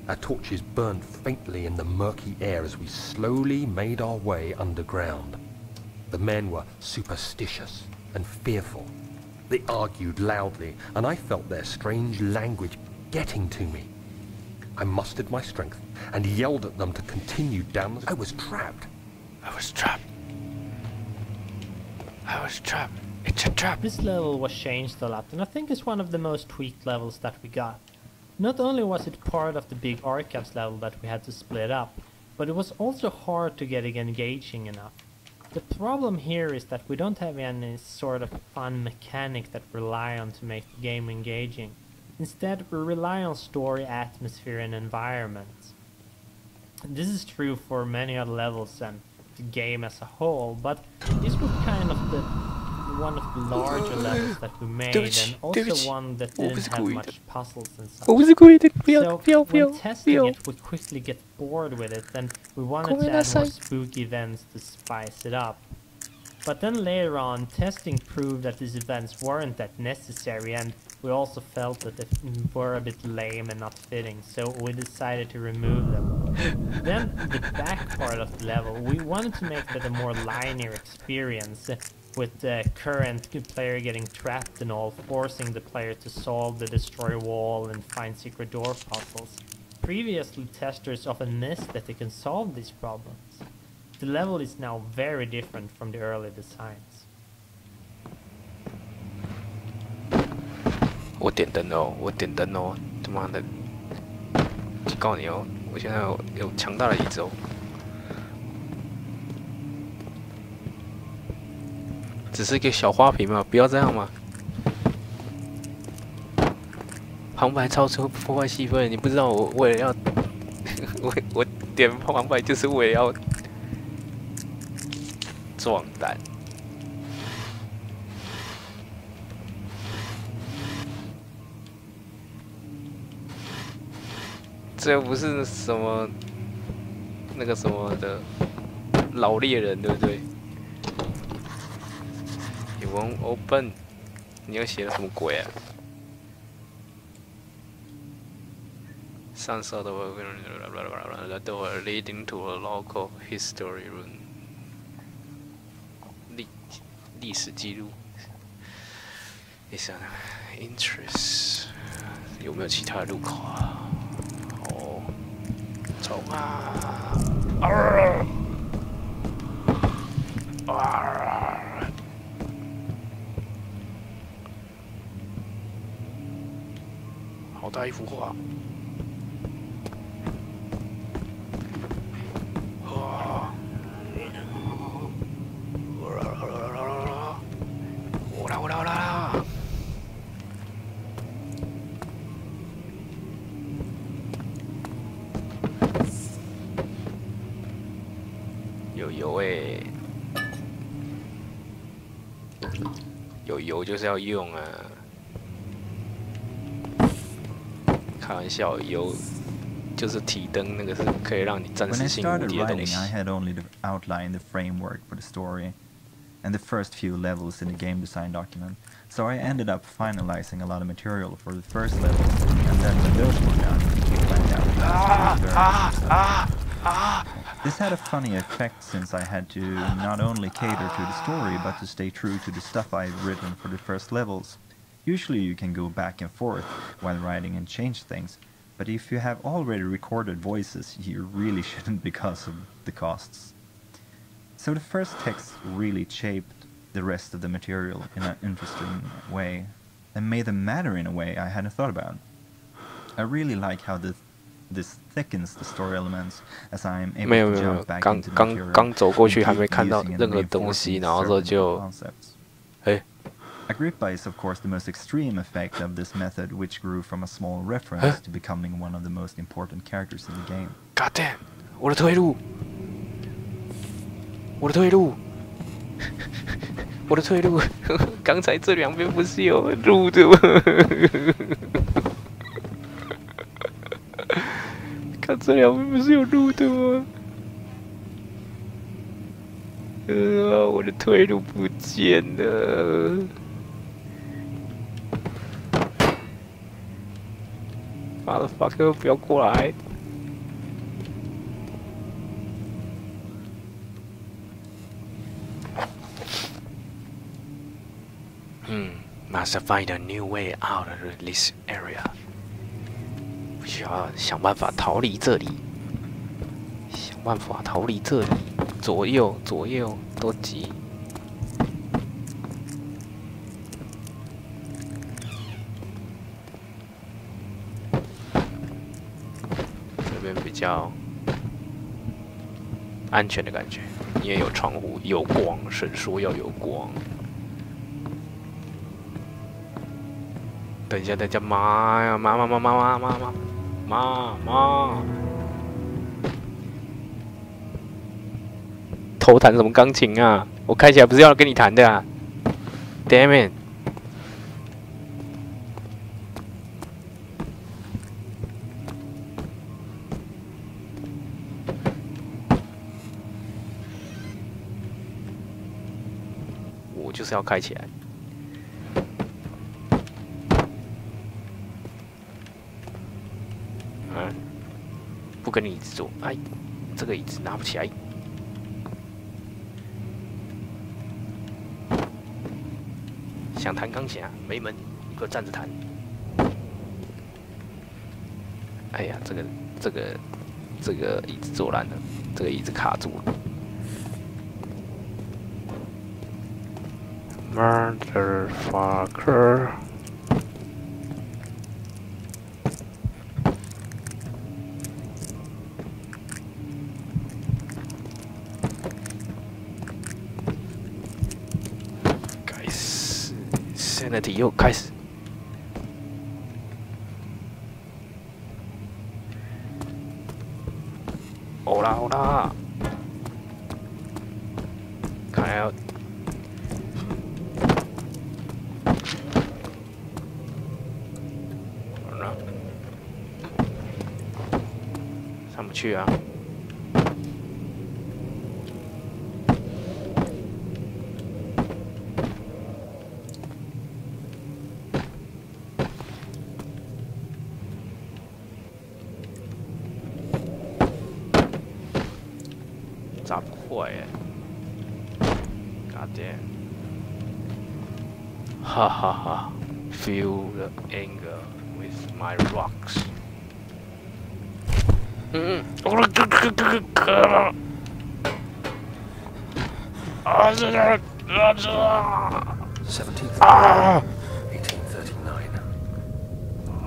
[SPEAKER 6] Our torches burned faintly in the murky air as we slowly made our way underground. The men were superstitious and fearful. They argued loudly, and I felt their strange language getting to me. I mustered my strength and yelled at them to continue down. I was trapped.
[SPEAKER 1] I was trapped. I was trapped. It's a trap.
[SPEAKER 3] This level was changed a lot, and I think it's one of the most tweaked levels that we got. Not only was it part of the big archives level that we had to split up, but it was also hard to get it engaging enough. The problem here is that we don't have any sort of fun mechanic that we rely on to make the game engaging. Instead, we rely on story, atmosphere, and environments. This is true for many other levels and the game as a whole, but this was kind of one of the larger levels that we made, and also one that didn't have much puzzles and such. So when testing it, we quickly get bored with it, and we wanted to add more spooky events to spice it up. But then later on, testing proved that these events weren't that necessary, and we also felt that they were a bit lame and not fitting, so we decided to remove them. Then, the back part of the level, we wanted to make it a more linear experience, with the current player getting trapped and all, forcing the player to solve the destroy wall and find secret door puzzles. Previously, testers often missed that they can solve these problems. the level is now very different from the early designs.
[SPEAKER 1] 我点灯哦，我点灯哦，他妈的！告诉你哦，我现在有强大的椅子哦。只是一个小花瓶嘛，不要这样嘛。旁白超出破坏气氛，你不知道我为了要我点旁白就是为了要壮胆。这又不是什么那个什么的老猎人，对不对？You won't open， 你又写了什么鬼啊？上色的 the door leading to a local history room， 历史记录。Is an interest， 有没有其他的入口啊？哦，走啊！好大一幅画！有油欸，有油就是要用啊！开玩笑，油就是提灯，那个是可以让你暂时性无敌的东西。
[SPEAKER 5] When I started writing, I had only outlined the framework for the story and the first few levels in the game design document, so I ended up finalizing a lot of material for the first levels, and then when those were done, we planned out This had a funny effect since I had to not only cater to the story, but to stay true to the stuff I had written for the first levels. Usually you can go back and forth while writing and change things, but if you have already recorded voices, you really shouldn't because of the costs. So the first text really shaped the rest of the material in an interesting way, and made them matter in a way I hadn't thought about. I really like how this thickens the story elements as I am able to jump back into the material
[SPEAKER 1] 刚走过去还没
[SPEAKER 5] and
[SPEAKER 1] 看
[SPEAKER 5] keep
[SPEAKER 1] 到
[SPEAKER 5] using
[SPEAKER 1] 任
[SPEAKER 5] and
[SPEAKER 1] 何东西，
[SPEAKER 5] reinforcing
[SPEAKER 1] 然后这
[SPEAKER 5] certain
[SPEAKER 1] 就
[SPEAKER 5] concepts.
[SPEAKER 1] 哎。
[SPEAKER 5] Agrippa is of course the most extreme effect of this method, which grew from a small reference to becoming one of the most important characters in the game.
[SPEAKER 1] God damn！ 我的退路，我的退路，我的退路！刚才这两边不是有路的吗？看这两边不是有路的吗？我的退路不见了。 Motherfucker， 不要过来！must find a new way out of this area。必须要想办法逃离这里，想办法逃离这里，左右左右都急。 比较安全的感觉，因为有窗户，有光，神说要有光。等一下，妈呀，妈！偷弹什么钢琴啊？我开起来不是要跟你弹的啊 ！Damn it！ 就是要开起来。不跟你一直坐，哎，这个椅子拿不起来。想弹钢琴啊？没门，你给我站着弹。哎呀，这个椅子坐烂了，这个椅子卡住了。Motherfucker！该死 ，Sanity 又开始。欧啦欧啦！看来要。上不去啊！砸不坏耶 ！God damn！ 哈哈哈 ！Feel the anger with my rocks。我的
[SPEAKER 6] 1839.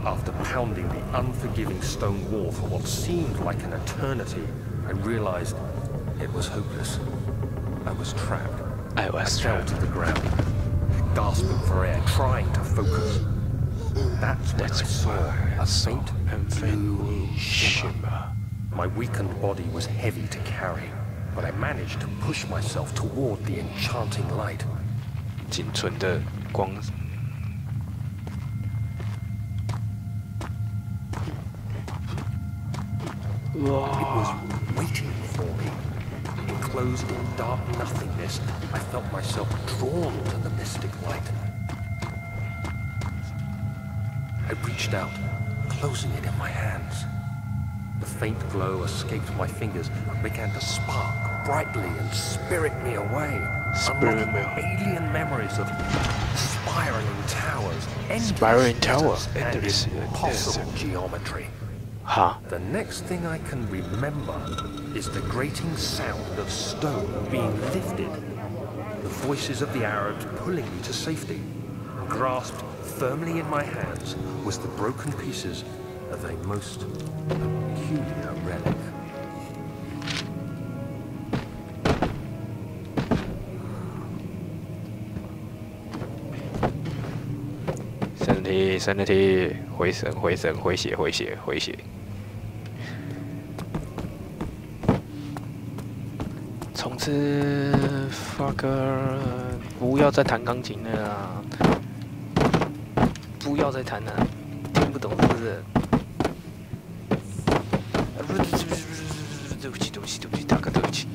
[SPEAKER 6] After pounding the unforgiving stone wall for what seemed like an eternity, I realized it was hopeless. I was trapped. I fell to the ground, gasping for air, trying to focus. That's when I saw a faint blue shimmer. My weakened body was heavy to carry, but I managed to push myself toward the enchanting light.
[SPEAKER 1] 仅存的光。
[SPEAKER 6] It was waiting for me. Enclosed in dark nothingness, I felt myself drawn to the mystic light. I reached out, closing it in my hands. The faint glow escaped my fingers and began to spark brightly and spirit me away. Unlocking alien memories of spiraling towers, endless impossible geometry.
[SPEAKER 1] Huh?
[SPEAKER 6] The next thing I can remember is the grating sound of stone being lifted, the voices of the Arabs pulling me to safety. Grasped firmly in my hands was the broken pieces of a most peculiar relic.
[SPEAKER 1] Sanity， 回神，回血。从此 ，fucker， 不要再弹钢琴了啦！不要再弹了，听不懂是不是？对不起，大哥，对不起。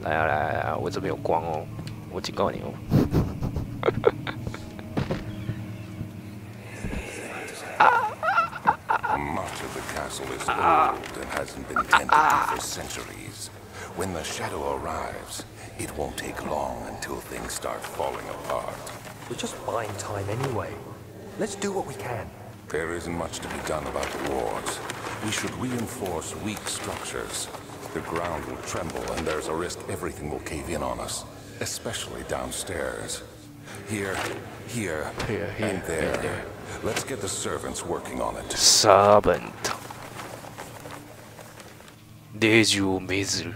[SPEAKER 1] 来啊！我这边有光哦，我警告你哦。
[SPEAKER 8] Much of the castle is old and hasn't been tended to for centuries. When the shadow arrives, it won't take long until things start falling apart.
[SPEAKER 6] We're just buying time anyway. Let's do what we can.
[SPEAKER 8] There isn't much to be done about the walls. We should reinforce weak structures. The ground will tremble, and there's a risk everything will cave in on us, especially downstairs. Here, and there. Let's get the servants working on it.
[SPEAKER 1] Servant. 令状メズル。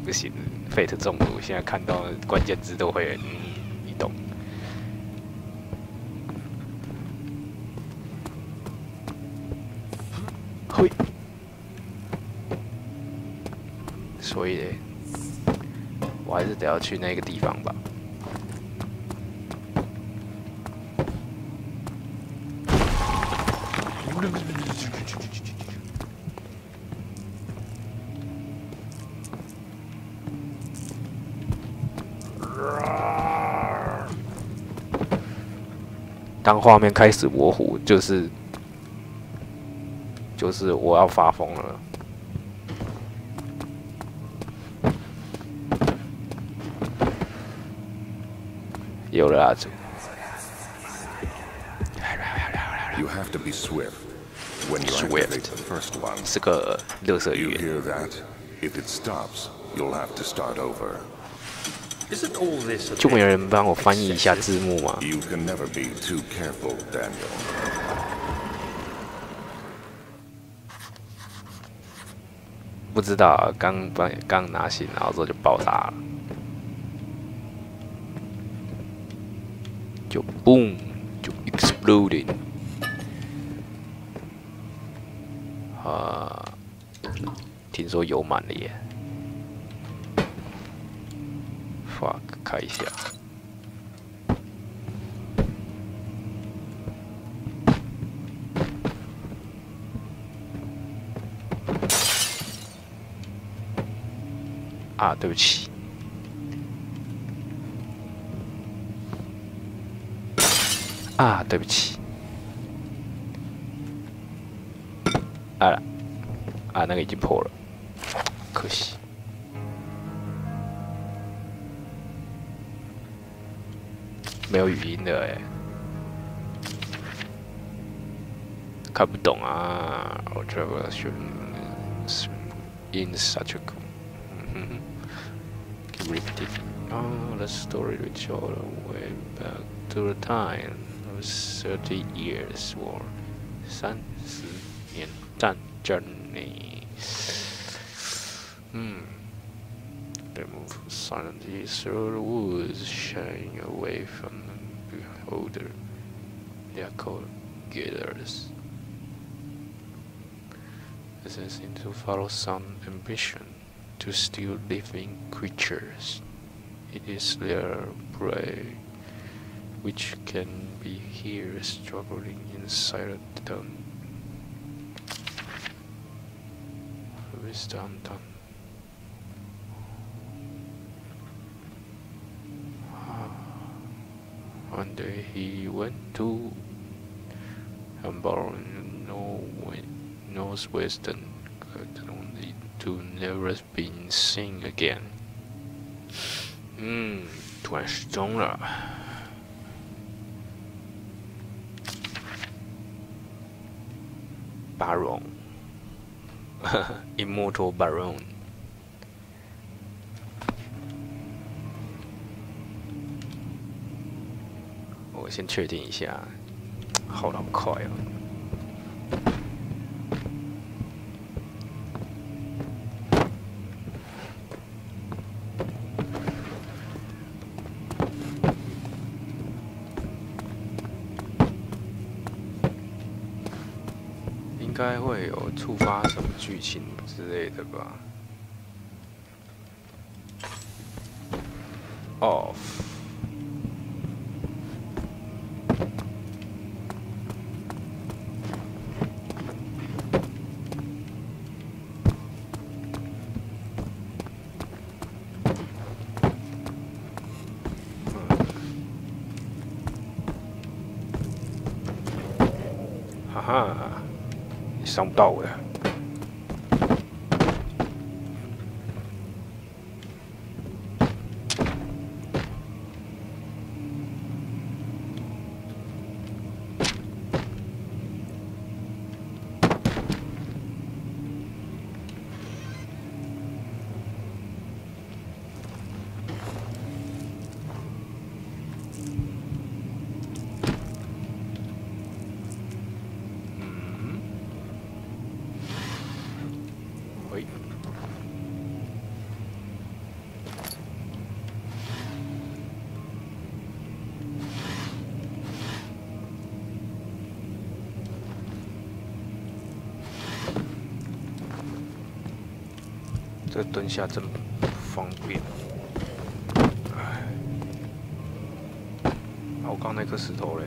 [SPEAKER 1] 不行 ，Fate 中毒，现在看到关键字都会你懂。嘿，所以我还是得要去那个地方吧。当画面开始模糊，就是我要发疯了。有了蜡烛。
[SPEAKER 8] You have to be swift. When you
[SPEAKER 1] Swift.
[SPEAKER 8] activate the first one,
[SPEAKER 1] 是个垃圾
[SPEAKER 8] you
[SPEAKER 1] 语言。
[SPEAKER 8] hear that? If it stops, you'll have to start over.
[SPEAKER 6] Isn't all this a
[SPEAKER 1] 就没有
[SPEAKER 6] bit
[SPEAKER 1] 人帮我翻译一下
[SPEAKER 6] excessive?
[SPEAKER 1] 字幕吗？
[SPEAKER 8] You can never be too careful, Daniel.
[SPEAKER 1] 不知道啊，刚拿醒，然后之后就爆炸了，就 boom 就 exploding。听说油满了耶。fuck， 开一下。啊，对不起。啊，对不起。啊，那个已经破了，可惜。没有语音的哎，看不懂啊。我这个是 in such a repeating the story which all the way back to the time of 30 years war 30年战争里。They move silently through the woods, shying away from the beholder. They are called gators. They seem to follow some ambition to steal living creatures. It is their prey, which can be here struggling inside a town. Who is downtown? One day he went to northwestern only to never be seen again. 突然失踪了。Baron Immortal Baron。我先确定一下，好得快哦。应该会有触发什么剧情之类的吧 ？Off。哈哈，你伤不到我呀！喂。这蹲下真不方便。哎，我刚那颗石头嘞，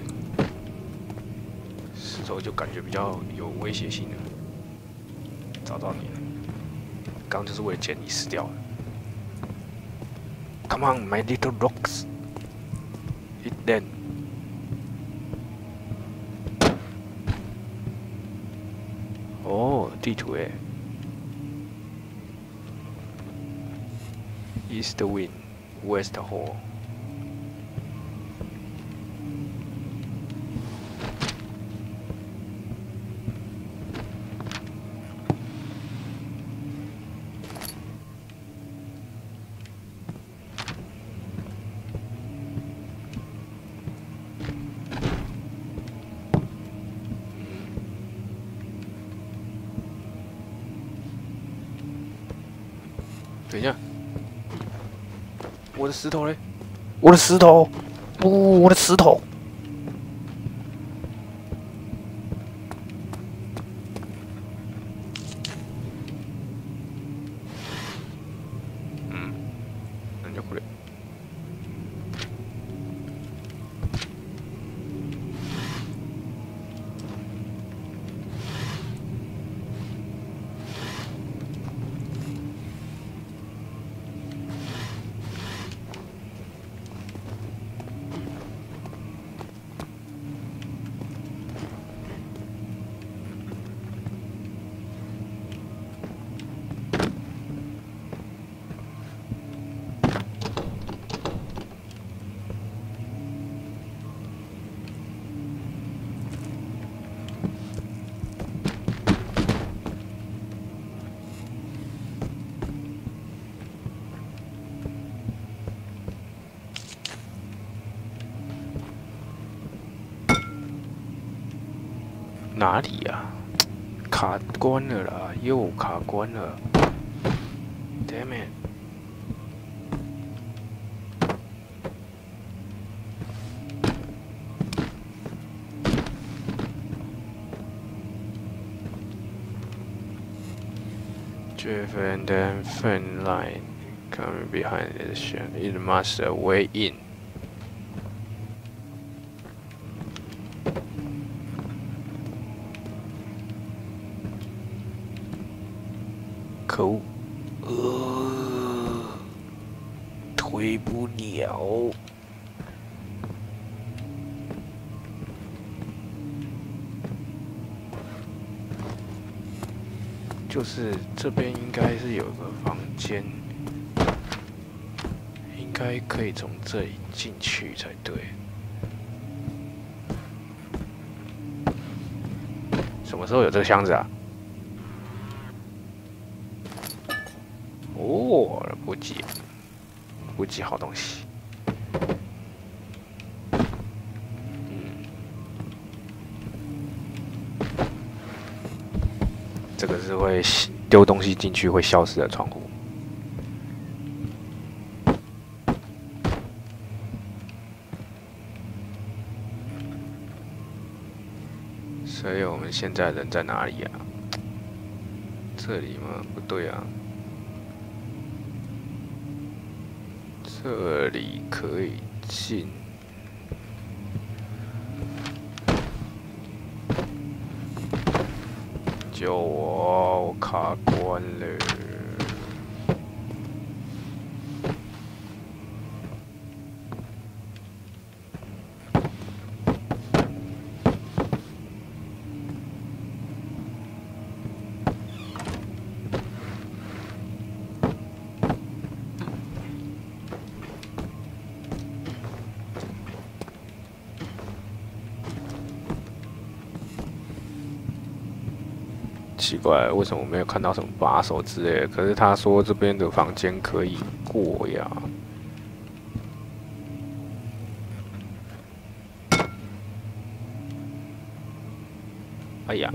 [SPEAKER 1] 石头就感觉比较有威胁性的。找到你了，刚就是为了捡你死掉了。Come on, my little rocks, hit them. 哦，地图诶。East wind, west hole. 等一下，我的石头嘞？我的石头，不，我的石头。なんじゃこれ。哪里呀？卡关了啦，又卡关了。Damn it！ Driven and thin line coming behind the shed. It must a way in. 可恶！推不了。就是这边应该是有个房间，应该可以从这里进去才对。什么时候有这个箱子啊？ 哦，补给，补给好东西。这个是会丢东西进去会消失的窗户。所以我们现在人在哪里啊？这里吗？不对啊。 这里可以进，救我！我卡关了。奇怪，为什么我没有看到什么把手之类的？可是他说这边的房间可以过呀。哎呀！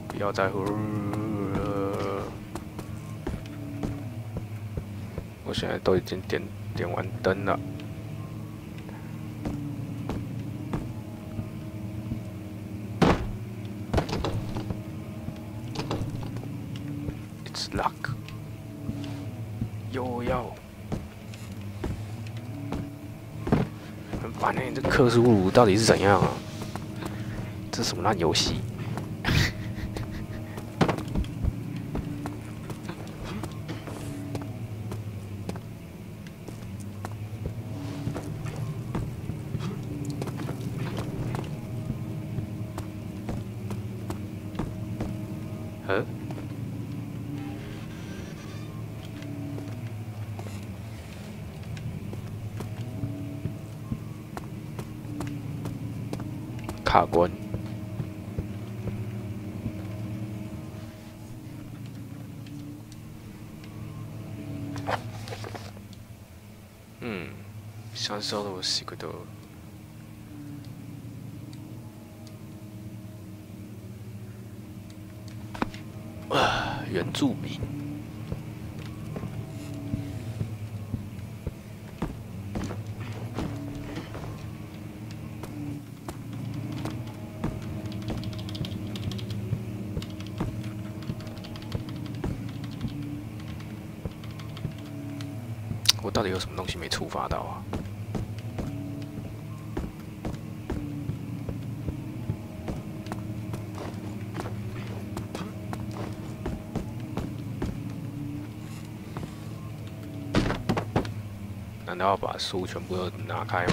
[SPEAKER 1] 不要在乎了，我现在都已经点完灯了。It's luck。又要，很烦欸！这克苏鲁到底是怎样啊？这什么烂游戏？卡关。享受了仕事。原住民。我到底有什么东西没触发到啊？难道要把书全部都拿开吗？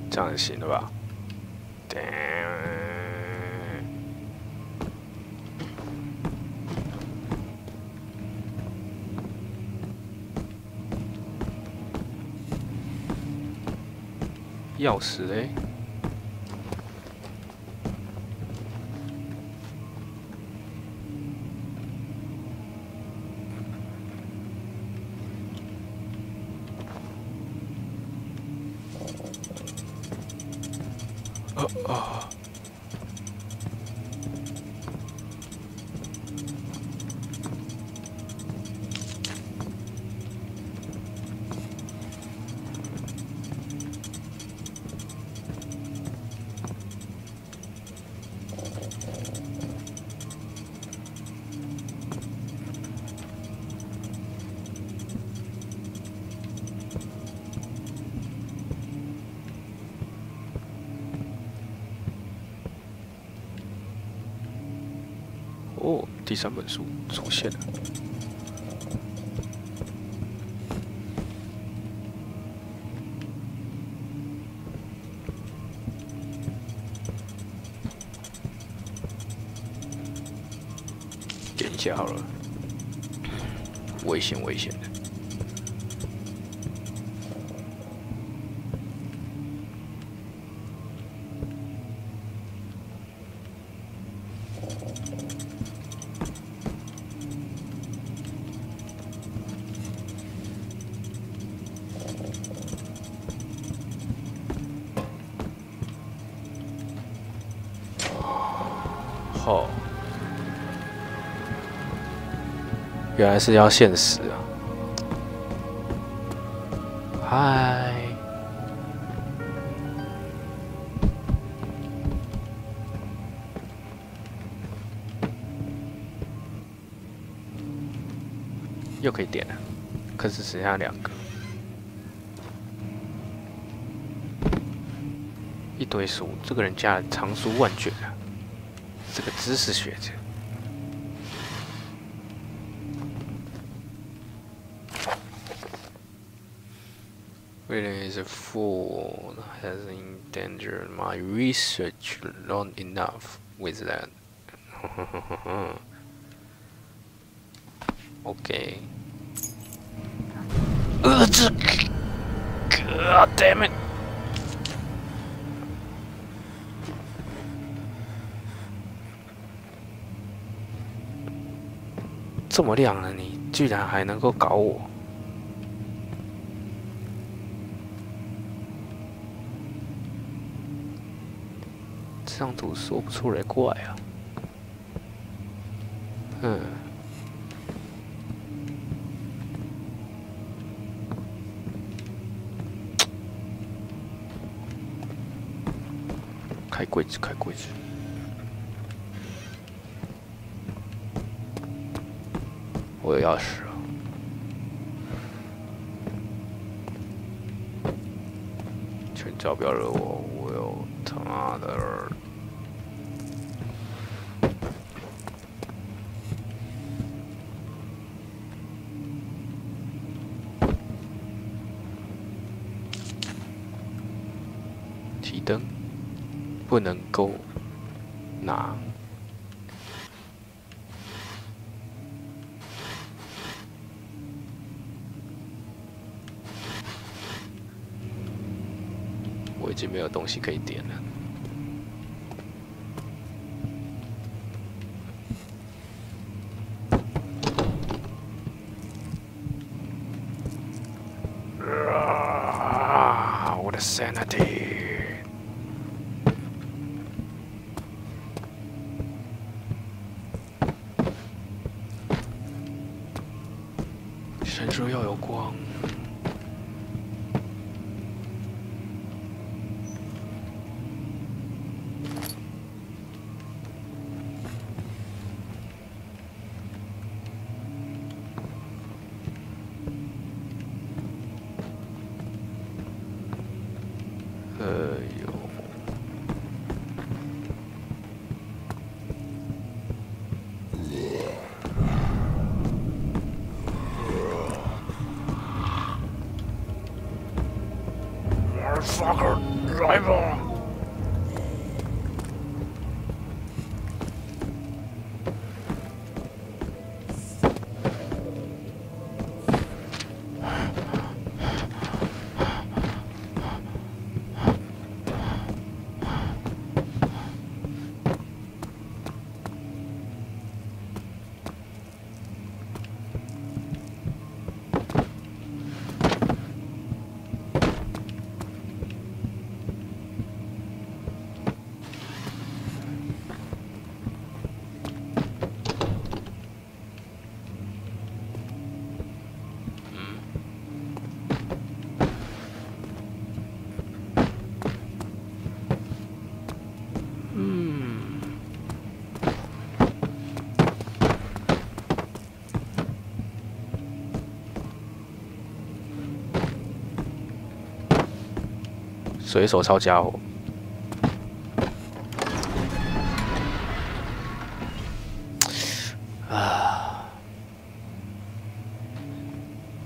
[SPEAKER 1] 这样行了吧？钥匙嘞？哦，第3本书出现了。点一下好了，危险危险的。哦，原来是要限时啊！嗨，又可以点了，可是剩下2个，一堆书，这个人家藏书万卷啊！这个知识学者。William is a fool, has endangered my research long enough with that. Okay. God damn it! 这么亮了，你居然还能够搞我！这张图说不出来怪啊。开柜子，开柜子。我有钥匙啊！全招不要惹我，我有他妈的！提灯不能够拿。我已经没有东西可以点了。sanity. 深处要有光。Fucker driver. Hmm. 水手抄家伙。啊！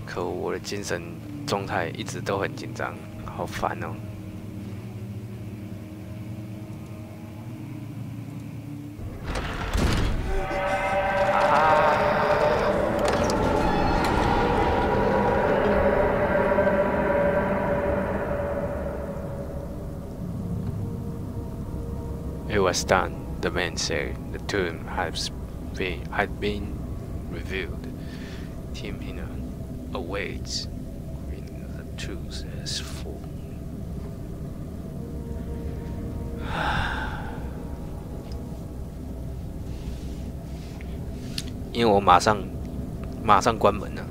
[SPEAKER 1] 可恶，我的精神状态一直都很紧张，好烦哦。It was done, the man said. The tomb had been revealed. Tim Hina awaits when the truth is full. 因为我马上关门了，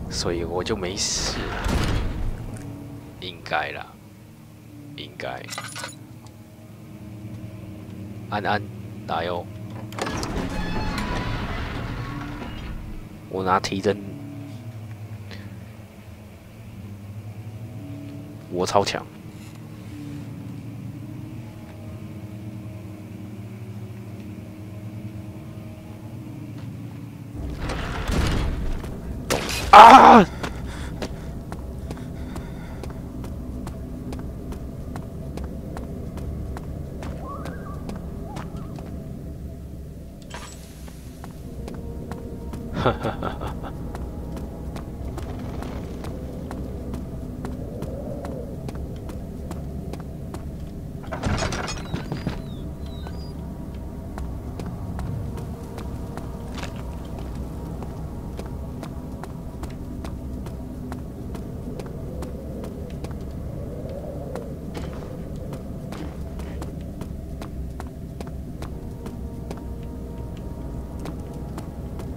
[SPEAKER 1] 所以我就没事了。应该啦，应该。安安，来哦！我拿提针，我超强。啊！哈哈哈哈哈！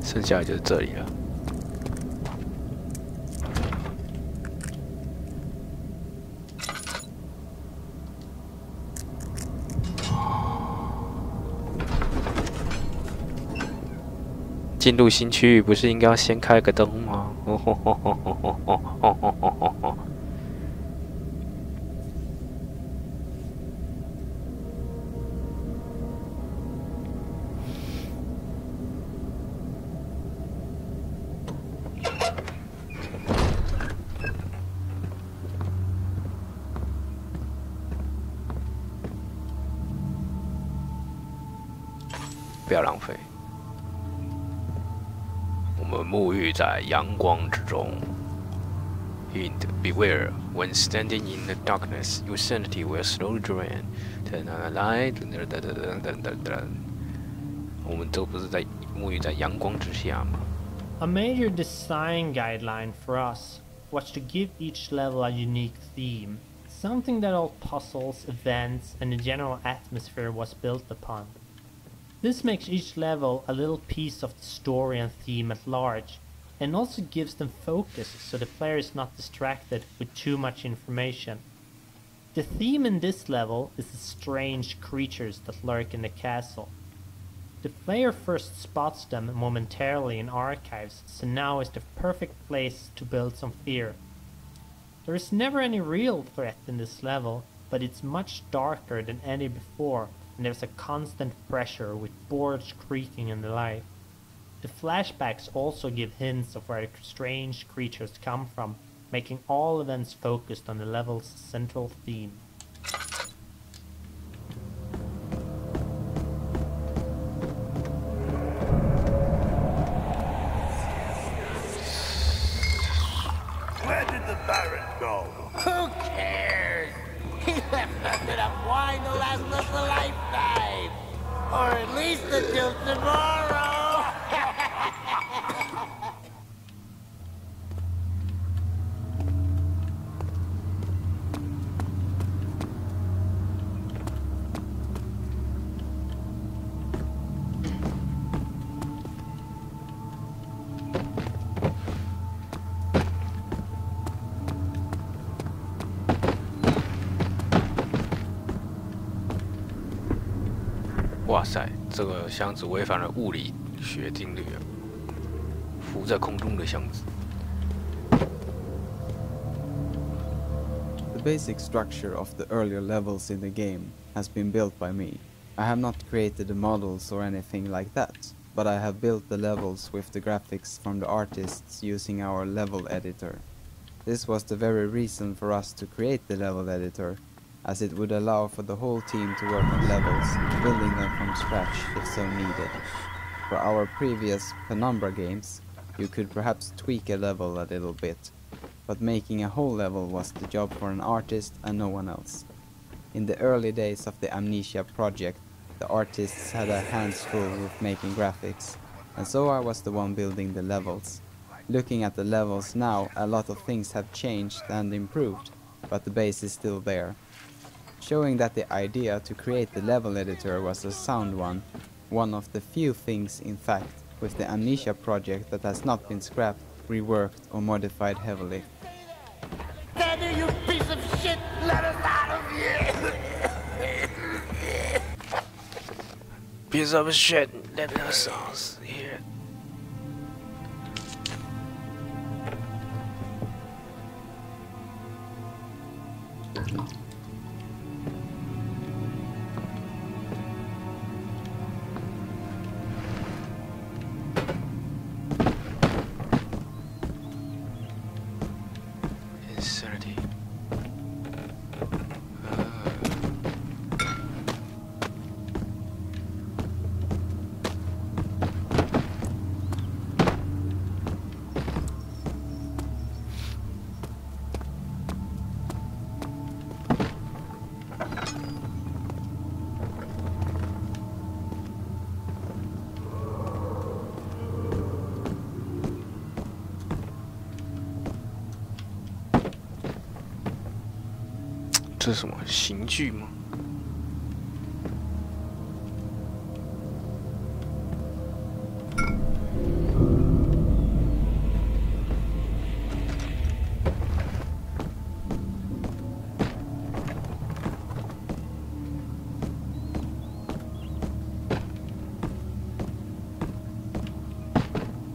[SPEAKER 1] 剩下的就是这里了。进入新区域不是应该要先开个灯吗？不要浪费。我们沐浴在阳光之中。Hint: Beware, when standing in the darkness, your sanity will slowly drain. Turn on the light. 我们都不是在沐浴在阳光之下吗？
[SPEAKER 3] A major design guideline for us was to give each level a unique theme, something that all puzzles, events, and the general atmosphere was built upon. This makes each level a little piece of the story and theme at large, and also gives them focus so the player is not distracted with too much information. The theme in this level is the strange creatures that lurk in the castle. The player first spots them momentarily in archives, so now is the perfect place to build some fear. There is never any real threat in this level, but it's much darker than any before, and there's a constant pressure with boards creaking and the like. The flashbacks also give hints of where the strange creatures come from, making all events focused on the level's central theme.
[SPEAKER 9] Where did the Baron go?
[SPEAKER 10] Who cares? He left us enough wine to last us a lifetime. Or at least until tomorrow.
[SPEAKER 1] 哇塞，这个箱子违反了物理学定律啊！浮在空中的箱子。
[SPEAKER 11] The basic structure of the earlier levels in the game has been built by me. I have not created the models or anything like that, but I have built the levels with the graphics from the artists using our level editor. This was the very reason for us to create the level editor, as it would allow for the whole team to work on levels, building them from scratch if so needed. For our previous Penumbra games, you could perhaps tweak a level a little bit, but making a whole level was the job for an artist and no one else. In the early days of the Amnesia project, the artists had their hands full with making graphics, and so I was the one building the levels. Looking at the levels now, a lot of things have changed and improved, but the base is still there. Showing that the idea to create the level editor was a sound one of the few things, in fact, with the Amnesia project that has not been scrapped, reworked or modified heavily.
[SPEAKER 10] Daniel, you piece of shit! Let us out of here!
[SPEAKER 1] Piece of shit, let us out here. Insanity.这是什么刑具吗？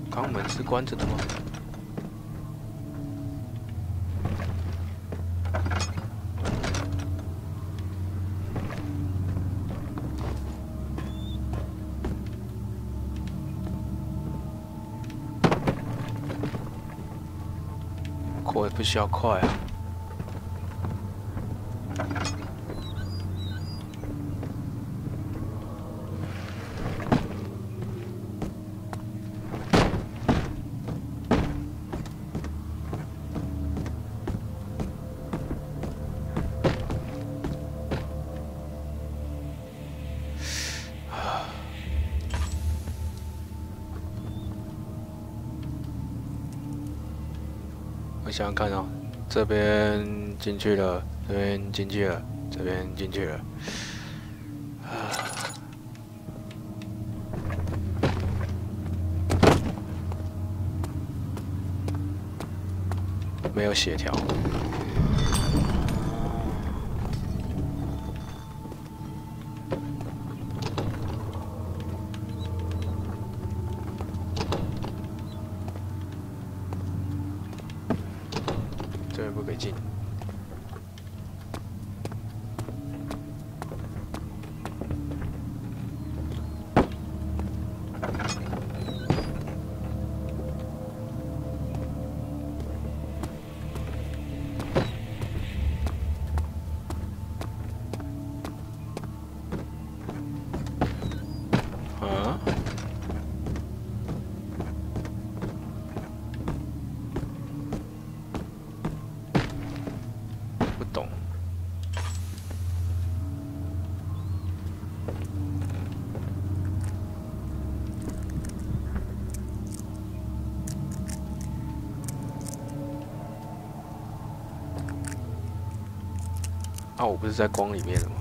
[SPEAKER 1] 肛门是关着的吗？我也不需要快啊。我想想看哦，这边进去了，这边进去了，这边进去了。没有协调。这边不可以进。啊，我不是在光里面了吗？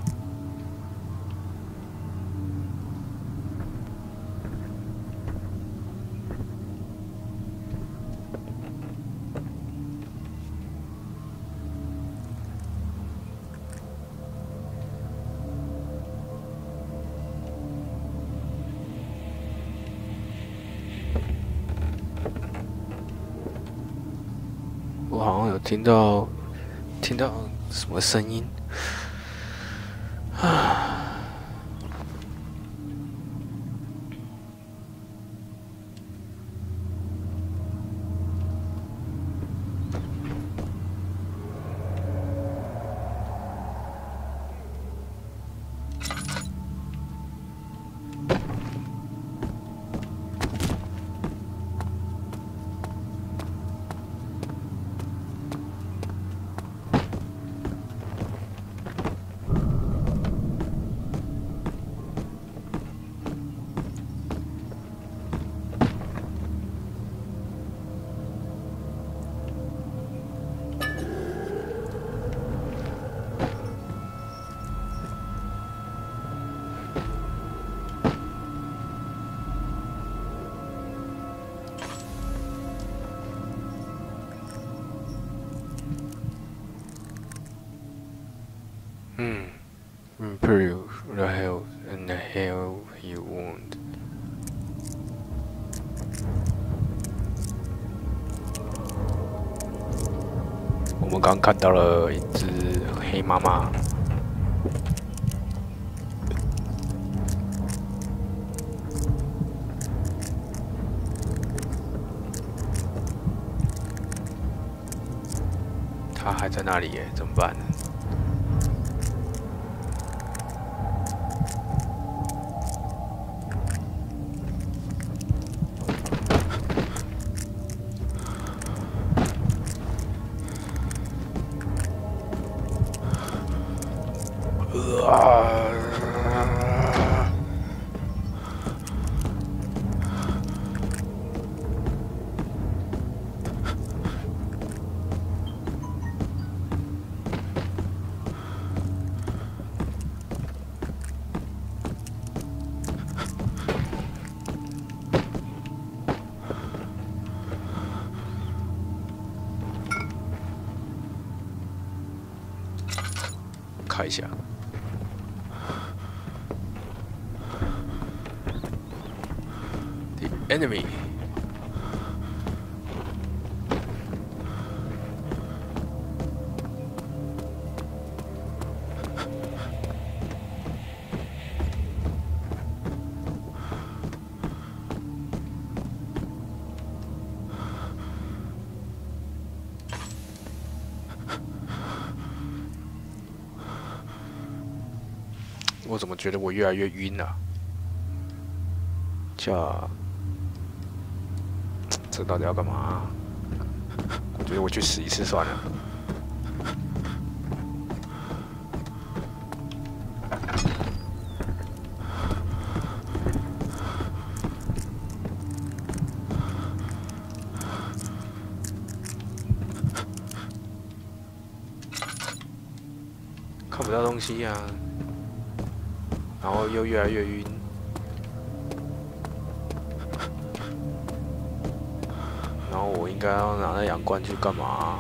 [SPEAKER 1] 我好像有听到什么声音。 Improve the health and the health you want. 我们刚看到了一只黑妈妈。她还在那里耶，怎么办呢？ 开一下。The enemy. 我怎么觉得我越来越晕啊？这到底要干嘛？我觉得我去死一次算了。看不到东西啊，然后又越来越晕。然后我应该要拿那2罐去干嘛？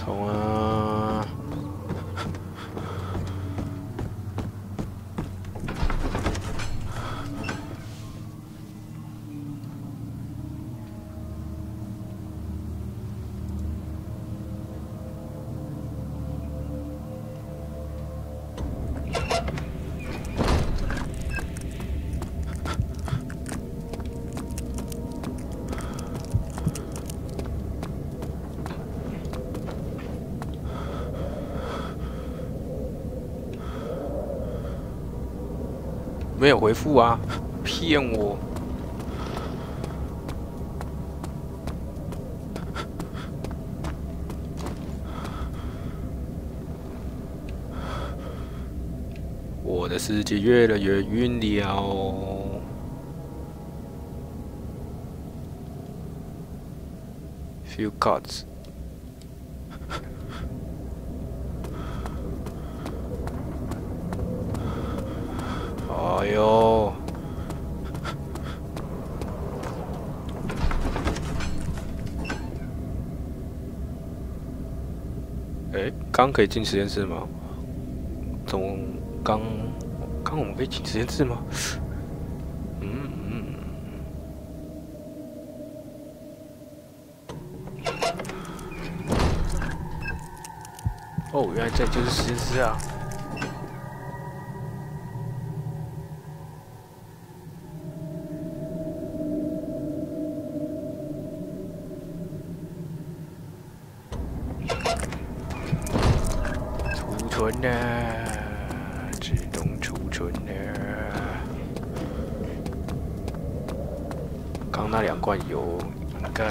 [SPEAKER 1] 冲啊！没有回复啊！骗我！我的世界越来越晕了。Few cards。哎呦！哎，刚可以进实验室吗？刚我们可以进实验室吗？哦，原来这就是实验室啊！储存呢？自动储存呢？刚那2罐油应该。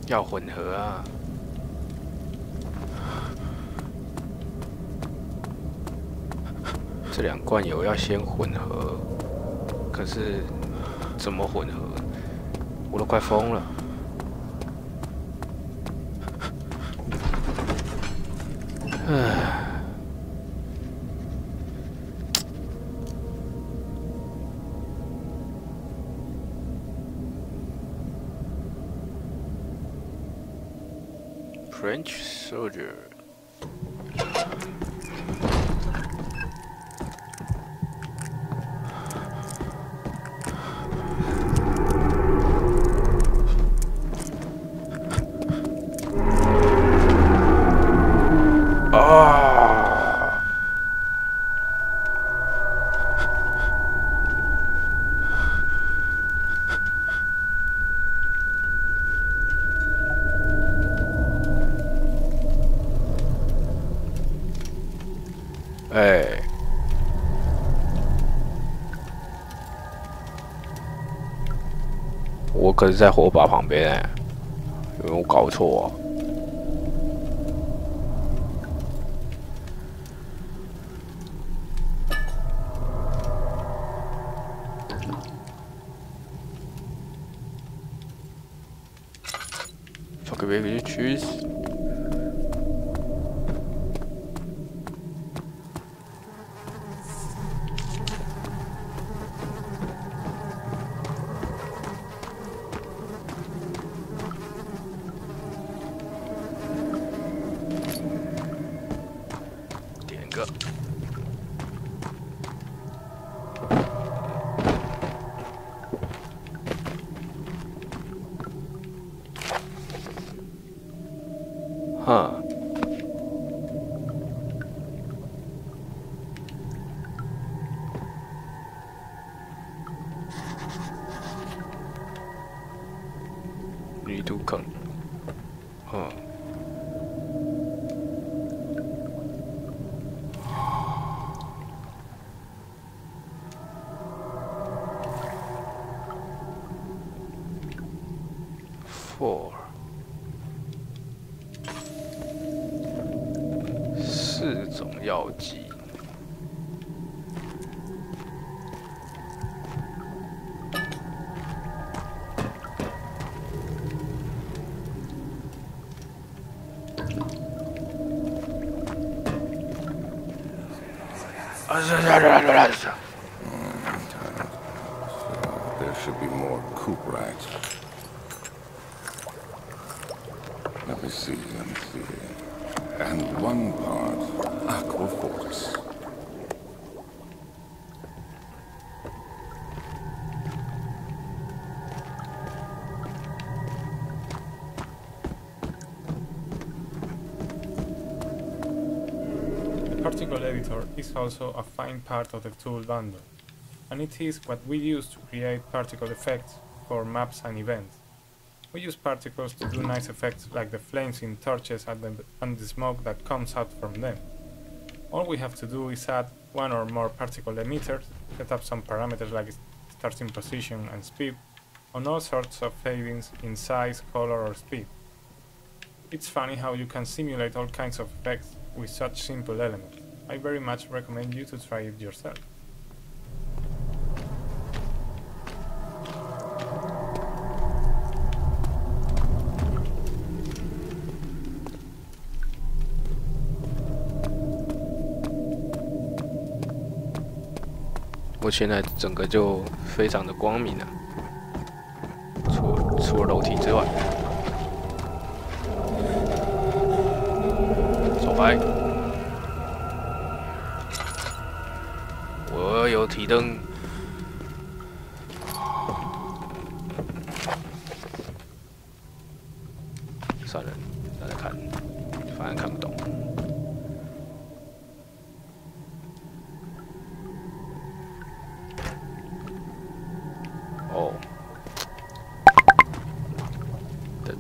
[SPEAKER 1] 要混合啊！这2罐油要先混合，可是怎么混合？我都快疯了。唉。French soldier. Ah. 哎，我可是在火把旁边哎，有没有搞错啊？Fuck baby, tschüss. 哈。女主坑，4，4种药剂。
[SPEAKER 8] There should be more coop rats. Let me see. And 1 part aqua force.
[SPEAKER 4] Particle editor is also a fine part of the tool bundle, and it is what we use to create particle effects for maps and events. We use particles to do nice effects like the flames in torches and the smoke that comes out from them. All we have to do is add 1 or more particle emitters, set up some parameters like starting position and speed, on all sorts of fadings in size, color or speed. It's funny how you can simulate all kinds of effects with such simple elements. I very much recommend you to try it yourself.
[SPEAKER 1] 我现在整个就非常的光明了，除了楼梯之外。走开！我有提灯。算了，再来看，反正看不懂。哦，噔。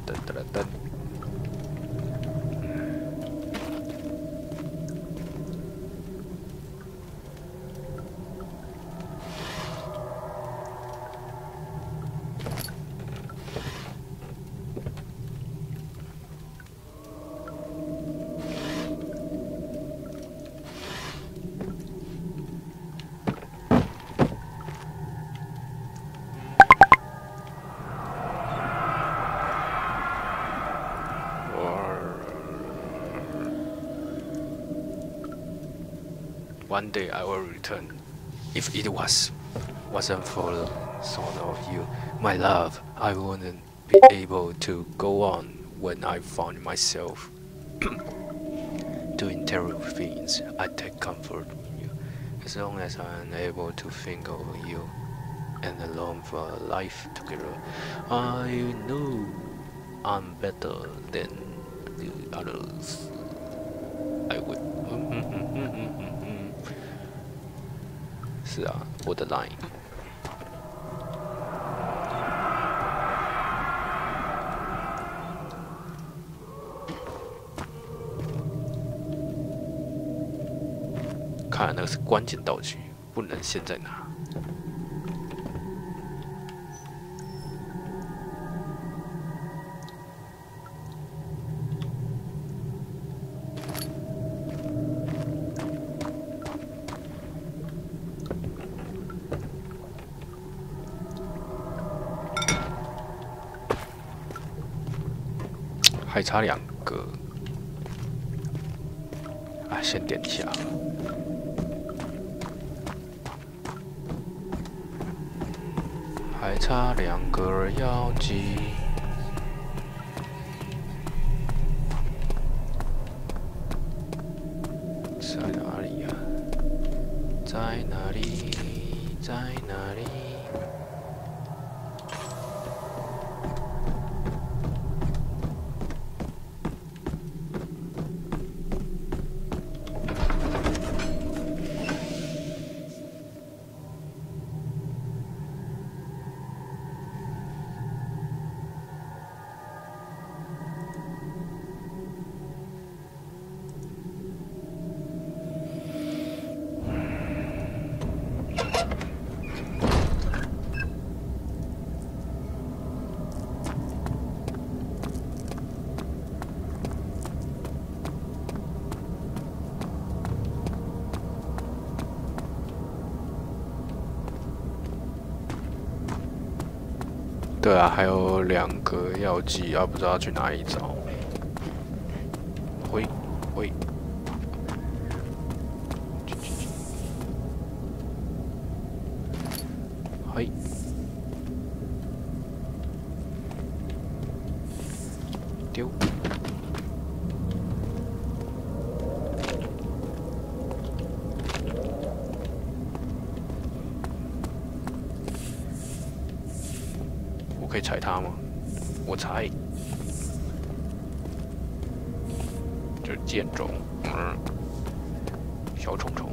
[SPEAKER 1] One day I will return. If it wasn't for the thought of you, my love, I wouldn't be able to go on when I found myself doing terrible things. I take comfort in you, as long as I'm able to think of you and long for a life together. I know I'm better than the others. I would. 是啊，我的 line。看来那个是关键道具，不能现在拿。还差2个，啊，先点一下。还差2个药剂，在哪里呀？在哪里？在哪里？对啊，还有2个药剂啊，不知道去哪里找。喂。嘿。丢。我可以踩它吗？我踩。这剑种，小虫虫。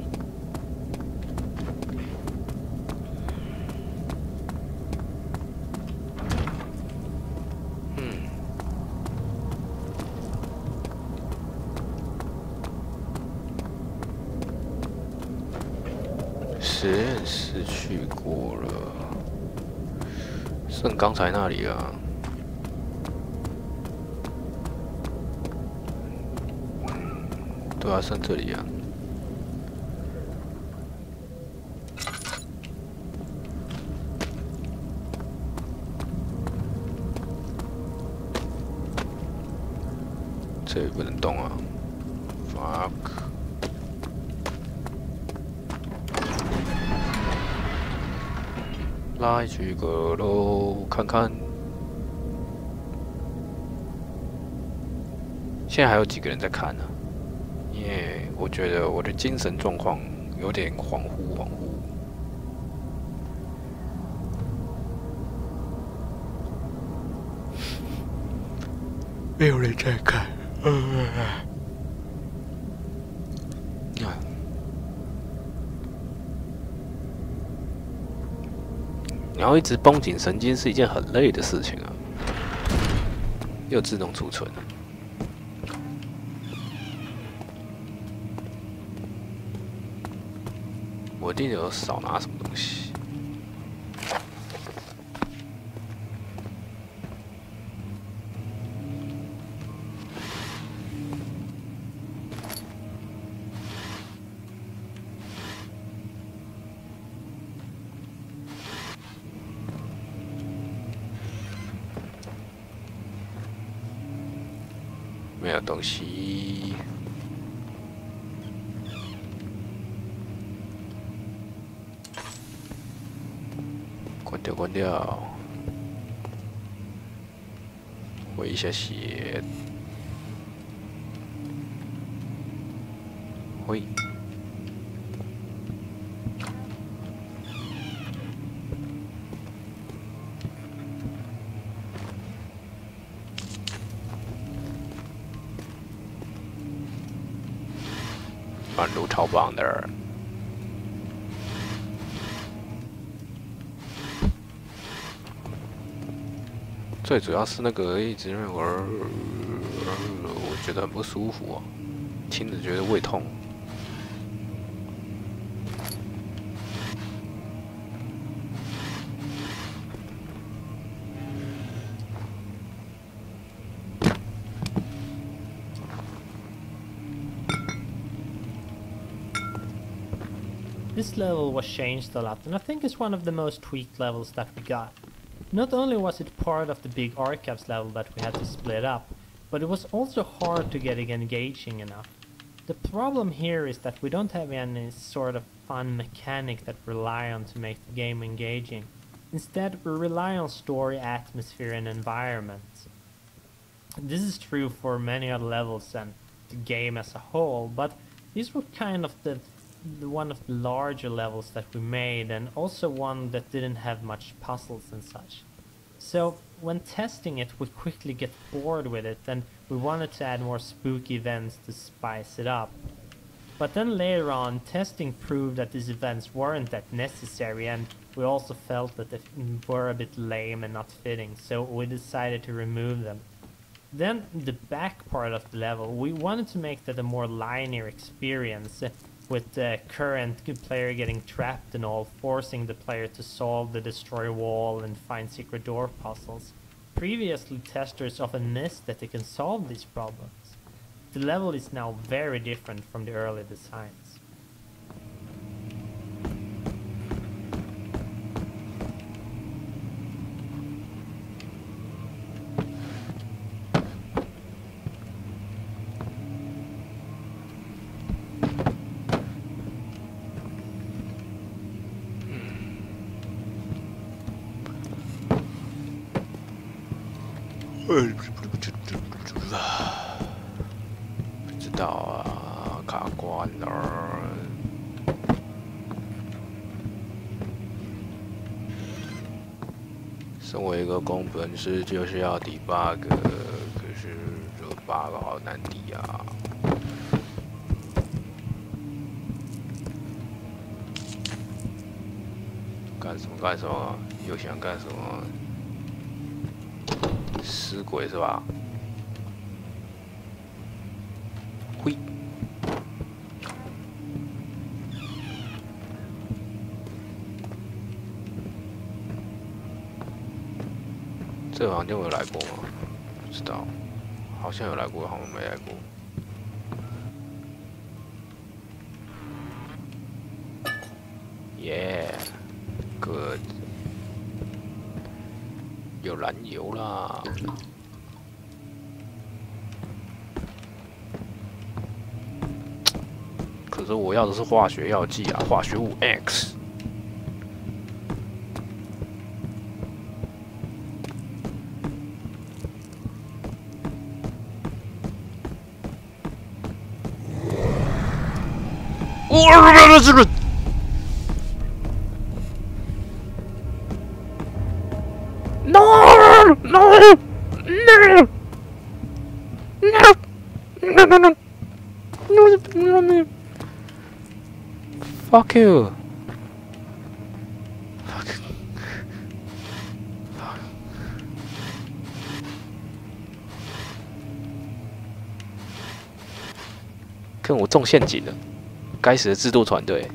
[SPEAKER 1] 实验室去过了，剩刚才那里啊。对啊，剩这里啊。这里不能动啊 ！fuck。来去阁楼看看，现在还有几个人在看呢？因为我觉得我的精神状况有点恍惚。没有人在看，然后一直绷紧神经是一件很累的事情啊，又自动储存了。我一定有少拿什么东西。没有东西。关掉，关掉。回一下血。回。半路超棒的。最主要是那个一直让我觉得很不舒服啊，听着觉得胃痛。
[SPEAKER 3] This level was changed a lot, and I think it's one of the most tweaked levels that we got. Not only was it part of the big archives level that we had to split up, but it was also hard to get it engaging enough. The problem here is that we don't have any sort of fun mechanic that we rely on to make the game engaging. Instead, we rely on story, atmosphere, and environment. This is true for many other levels and the game as a whole, but these were kind of one of the larger levels that we made, and also one that didn't have much puzzles and such. So when testing it, we quickly get bored with it, and we wanted to add more spooky events to spice it up. But then later on, testing proved that these events weren't that necessary, and we also felt that they were a bit lame and not fitting, so we decided to remove them. Then the back part of the level, we wanted to make that a more linear experience, with the current player getting trapped and all, forcing the player to solve the destroy wall and find secret door puzzles. Previously, testers often missed that they can solve these problems. The level is now very different from the early designs.
[SPEAKER 1] 不知道啊，卡关了。身为一个工程师，就是要 debug， 可是这个 bug 好难抵啊。干什么？又想干什么？尸鬼是吧？嘿，这个房间我有来过吗？不知道，好像有来过，好像没来过。耶、good， 有燃油啦。可是我要的是化学药剂啊，化学物 X。No! Fuck you! Fuck.看我中陷阱了，该死的制作团队！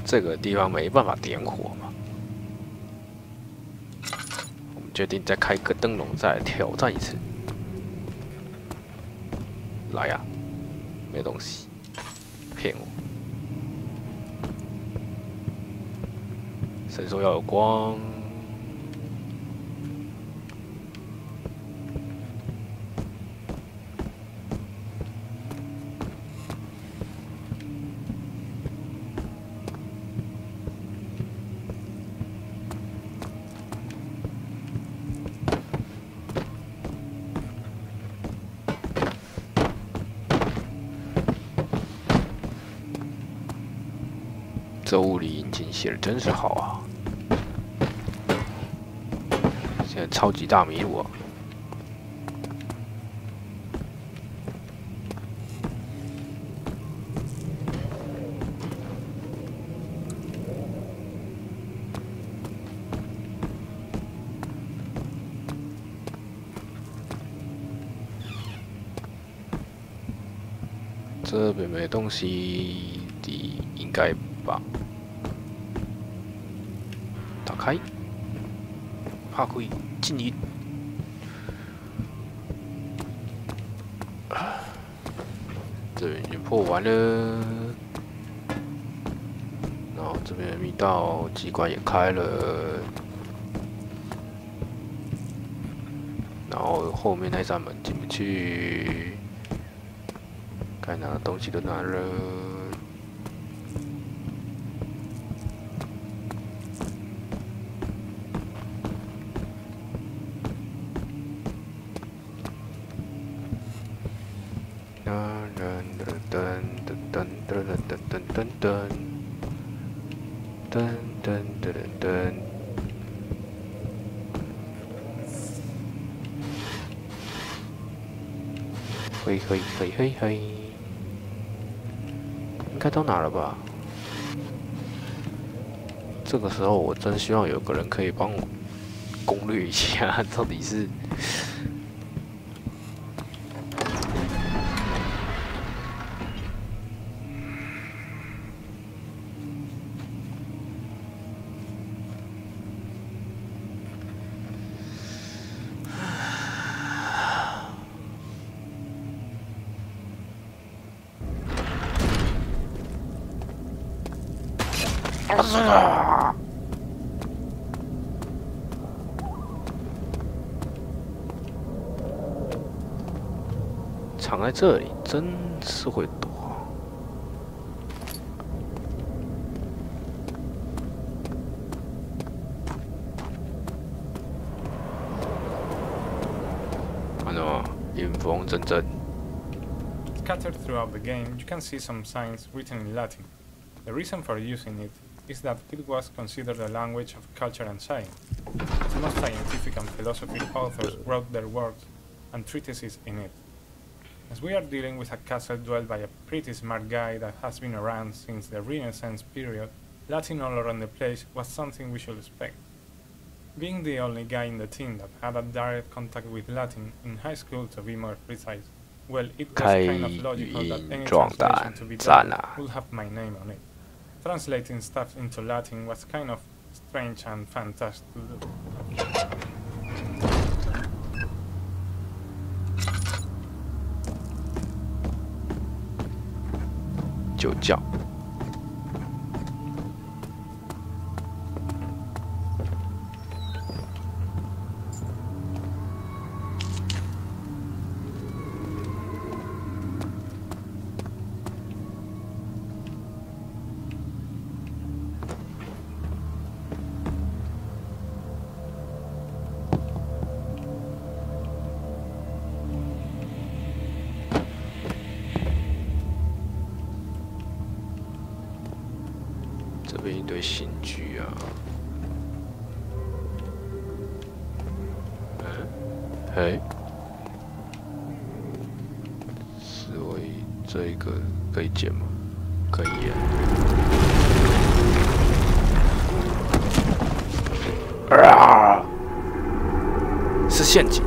[SPEAKER 1] 这个地方没办法点火嘛，我们决定再开个灯笼，再来挑战一次。来呀、没东西，骗我！谁说要有光？这物理引擎写的真是好啊！现在超级大迷路啊！这边没东西的，应该吧？打开，怕可以进一。这边已经破完了，然后这边的密道机关也开了，然后后面那扇门进不去，该拿的东西都拿了。嘿，应该到哪了吧？这个时候我真希望有个人可以帮我攻略一下，到底是。藏在这里真是会躲。阴风阵阵。
[SPEAKER 4] Scattered throughout the game, you can see some signs written in Latin. The reason for using it is that it was considered a language of culture and science. Most scientific and philosophical authors wrote their works and treatises in it. As we are dealing with a castle dwelled by a pretty smart guy that has been around since the Renaissance period, Latin all around the place was something we should expect. Being the only guy in the team that had a direct contact with Latin in high school, to be more precise, well, it was kind of logical that any translation to be done would have my name on it. Translating stuff into Latin was kind of strange and fantastic to do.
[SPEAKER 1] 就叫。这边一堆刑具啊，哎，思维这一个可以捡吗？可以耶。啊！是陷阱。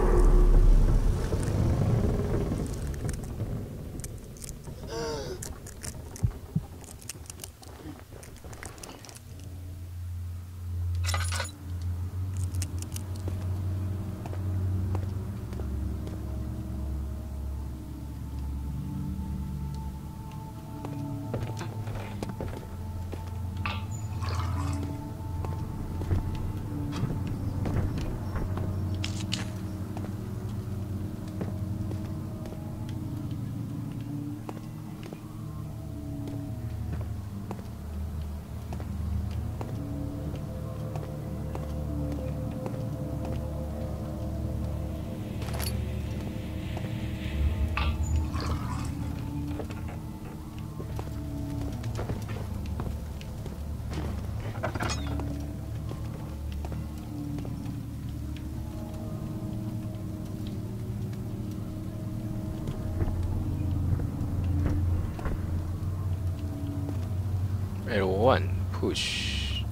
[SPEAKER 1] L1 push。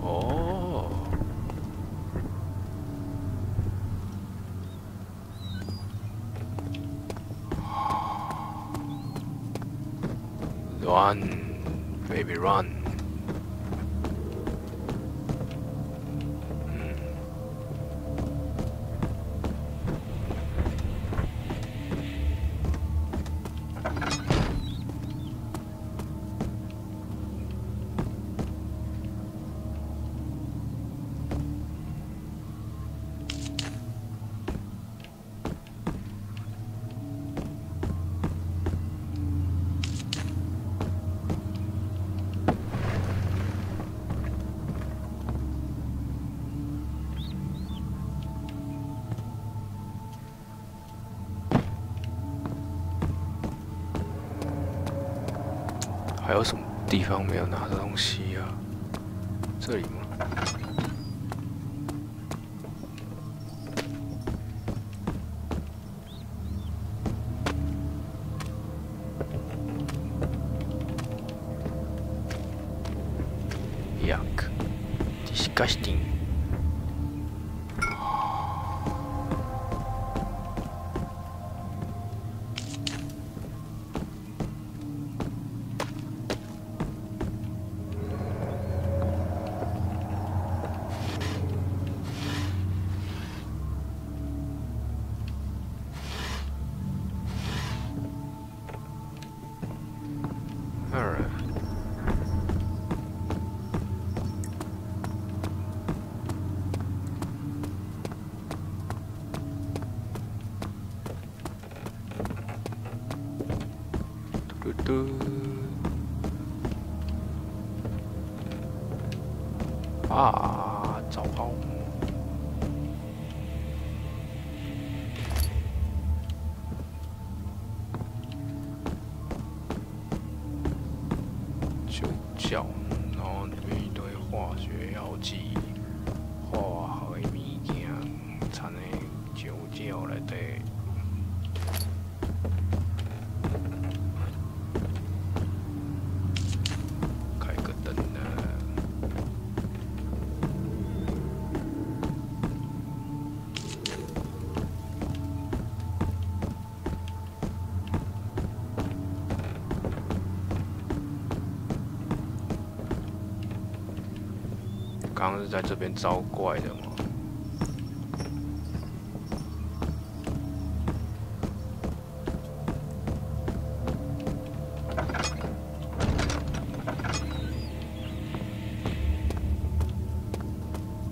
[SPEAKER 1] 哦。Run, baby, run. 还有什么地方没有拿的东西啊？这里吗？Yuck, disgusting. Alright. Ah, 糟糕！酒窖，然后里面一堆化学药剂，化学物件掺在酒窖内底。开个灯呢。刚刚是在这边招怪的吗？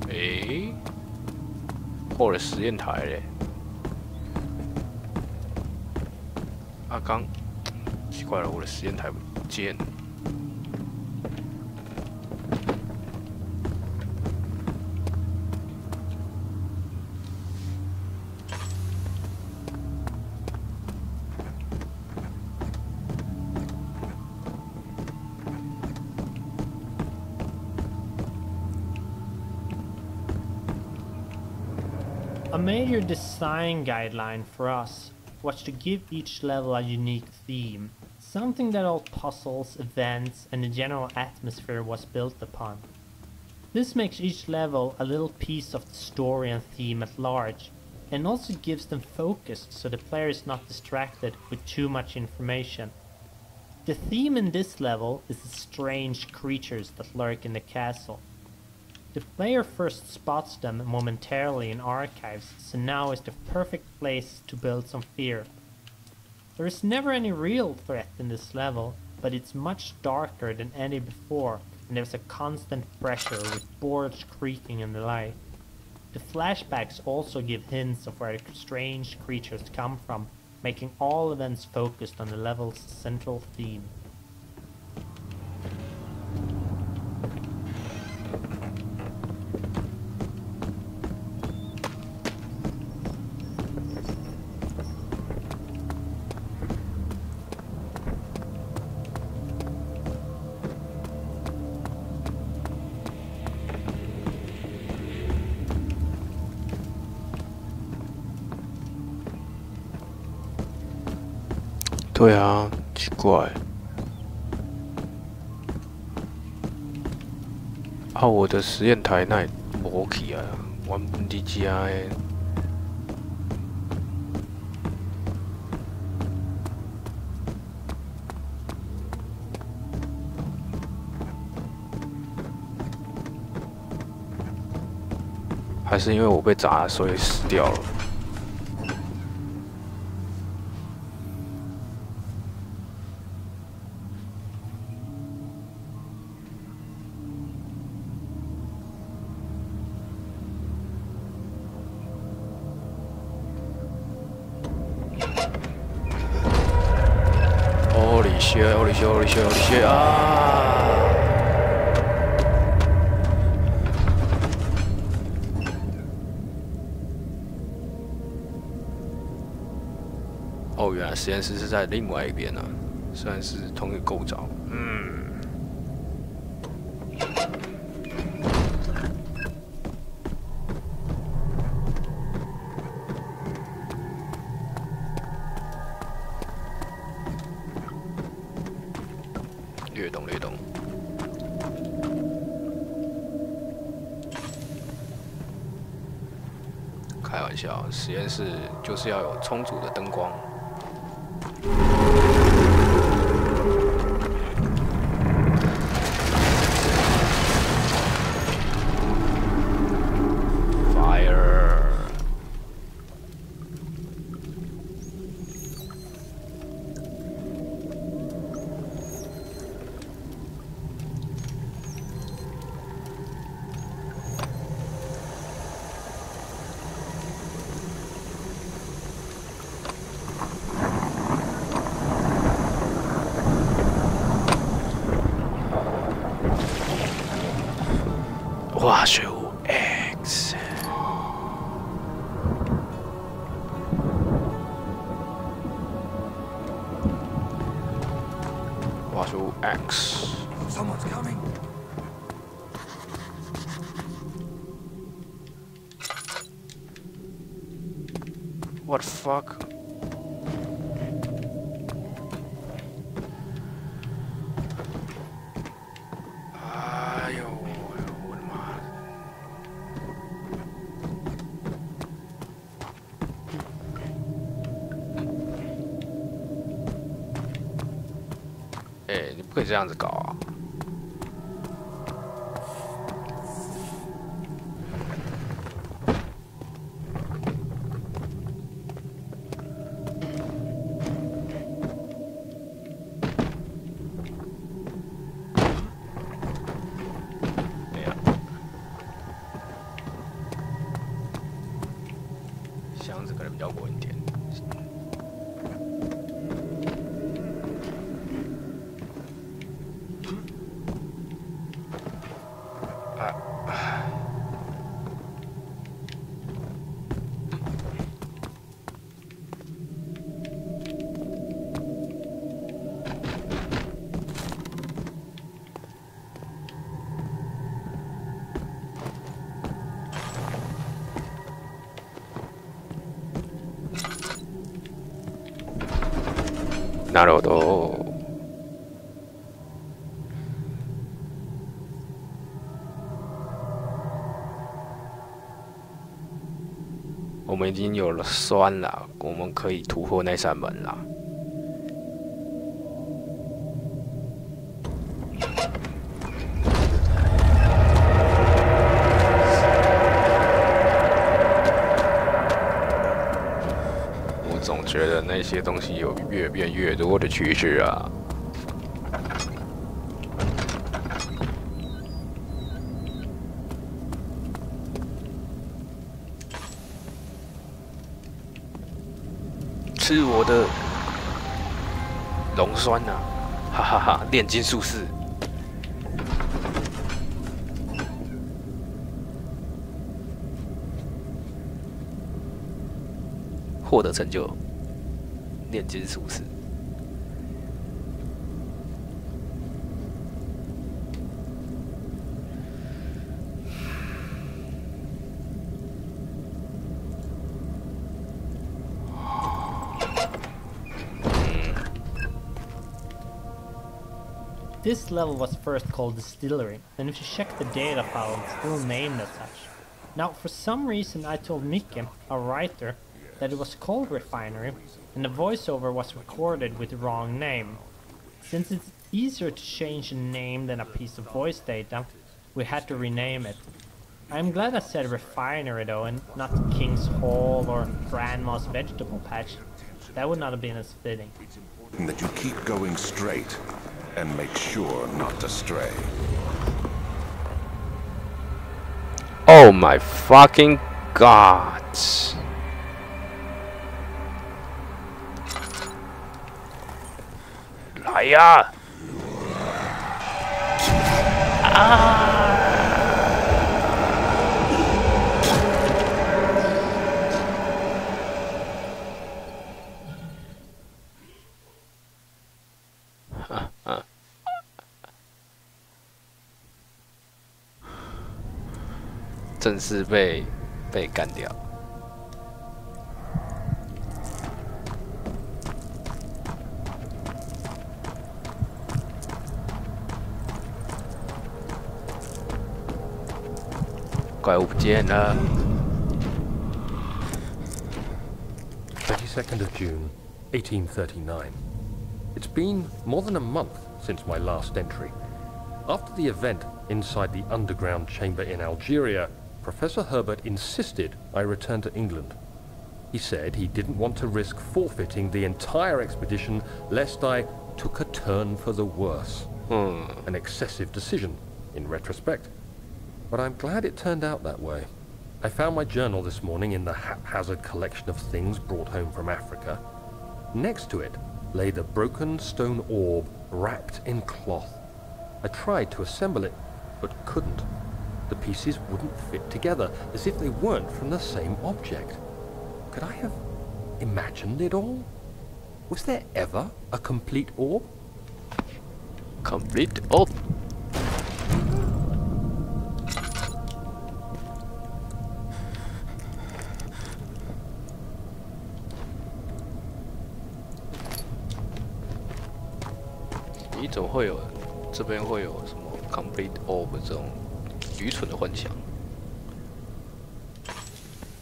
[SPEAKER 1] 诶，破了实验台嘞！啊，刚奇怪了，我的实验台不见了。
[SPEAKER 3] A major design guideline for us was to give each level a unique theme, something that all puzzles, events, and the general atmosphere was built upon. This makes each level a little piece of the story and theme at large, and also gives them focus so the player is not distracted with too much information. The theme in this level is the strange creatures that lurk in the castle. The player first spots them momentarily in archives, so now is the perfect place to build some fear. There is never any real threat in this level, but it's much darker than any before, and there's a constant pressure with boards creaking in the light. The flashbacks also give hints of where the strange creatures come from, making all events focused on the level's central theme.
[SPEAKER 1] 对啊，奇怪。啊，我的实验台那无去啊，原本伫遮的。还是因为我被砸了，所以死掉了。 Holy shit 啊！哦，原来实验室是在另外一边啊，虽然是同一个构造，略懂。开玩笑，实验室就是要有充足的灯光。Fire！画出 X。
[SPEAKER 2] Someone's coming.
[SPEAKER 1] What the fuck? 哎呦，我的妈！哎，你不可以这样子搞啊！箱子可能比较稳一点。なるほど。我们已经有了酸了，我们可以突破那扇门了。我总觉得那些东西有越变越多的趋势啊。吃我的龙酸啊！哈哈哈，炼金术士。获得成就，炼金术士。
[SPEAKER 3] This level was first called Distillery, and if you check the data file, it's still named as such. Now, for some reason I told Mickey, our writer, that it was called Refinery, and the voiceover was recorded with the wrong name. Since it's easier to change a name than a piece of voice data, we had to rename it. I'm glad I said Refinery though, and not King's Hall or Grandma's Vegetable Patch. That would not have been as fitting.
[SPEAKER 8] That you keep going straight and make sure not to stray.
[SPEAKER 1] Oh my fucking god! 来呀！啊！正式被干掉。怪物不见了。
[SPEAKER 6] 22nd of June, 1839. It's been more than a month since my last entry. After the event inside the underground chamber in Algeria, Professor Herbert insisted I return to England. He said he didn't want to risk forfeiting the entire expedition lest I took a turn for the worse. An excessive decision, in retrospect. But I'm glad it turned out that way. I found my journal this morning in the haphazard collection of things brought home from Africa. Next to it lay the broken stone orb wrapped in cloth. I tried to assemble it, but couldn't. The pieces wouldn't fit together, as if they weren't from the same object. Could I have imagined it all? Was there ever a complete orb?
[SPEAKER 1] Complete all. 你怎么会有这边会有什么 complete orb 这种愚蠢的幻想？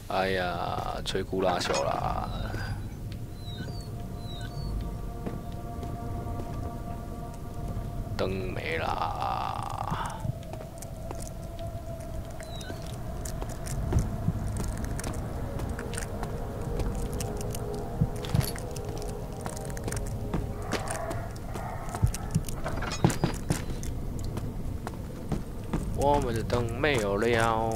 [SPEAKER 1] 哎呀，吹鼓拉小啦！灯没啦！我们的灯没有了。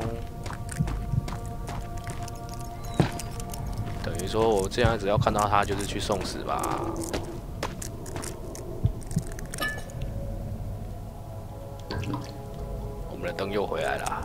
[SPEAKER 1] 等于说，我这样只要看到他，就是去送死吧。我们的灯又回来了。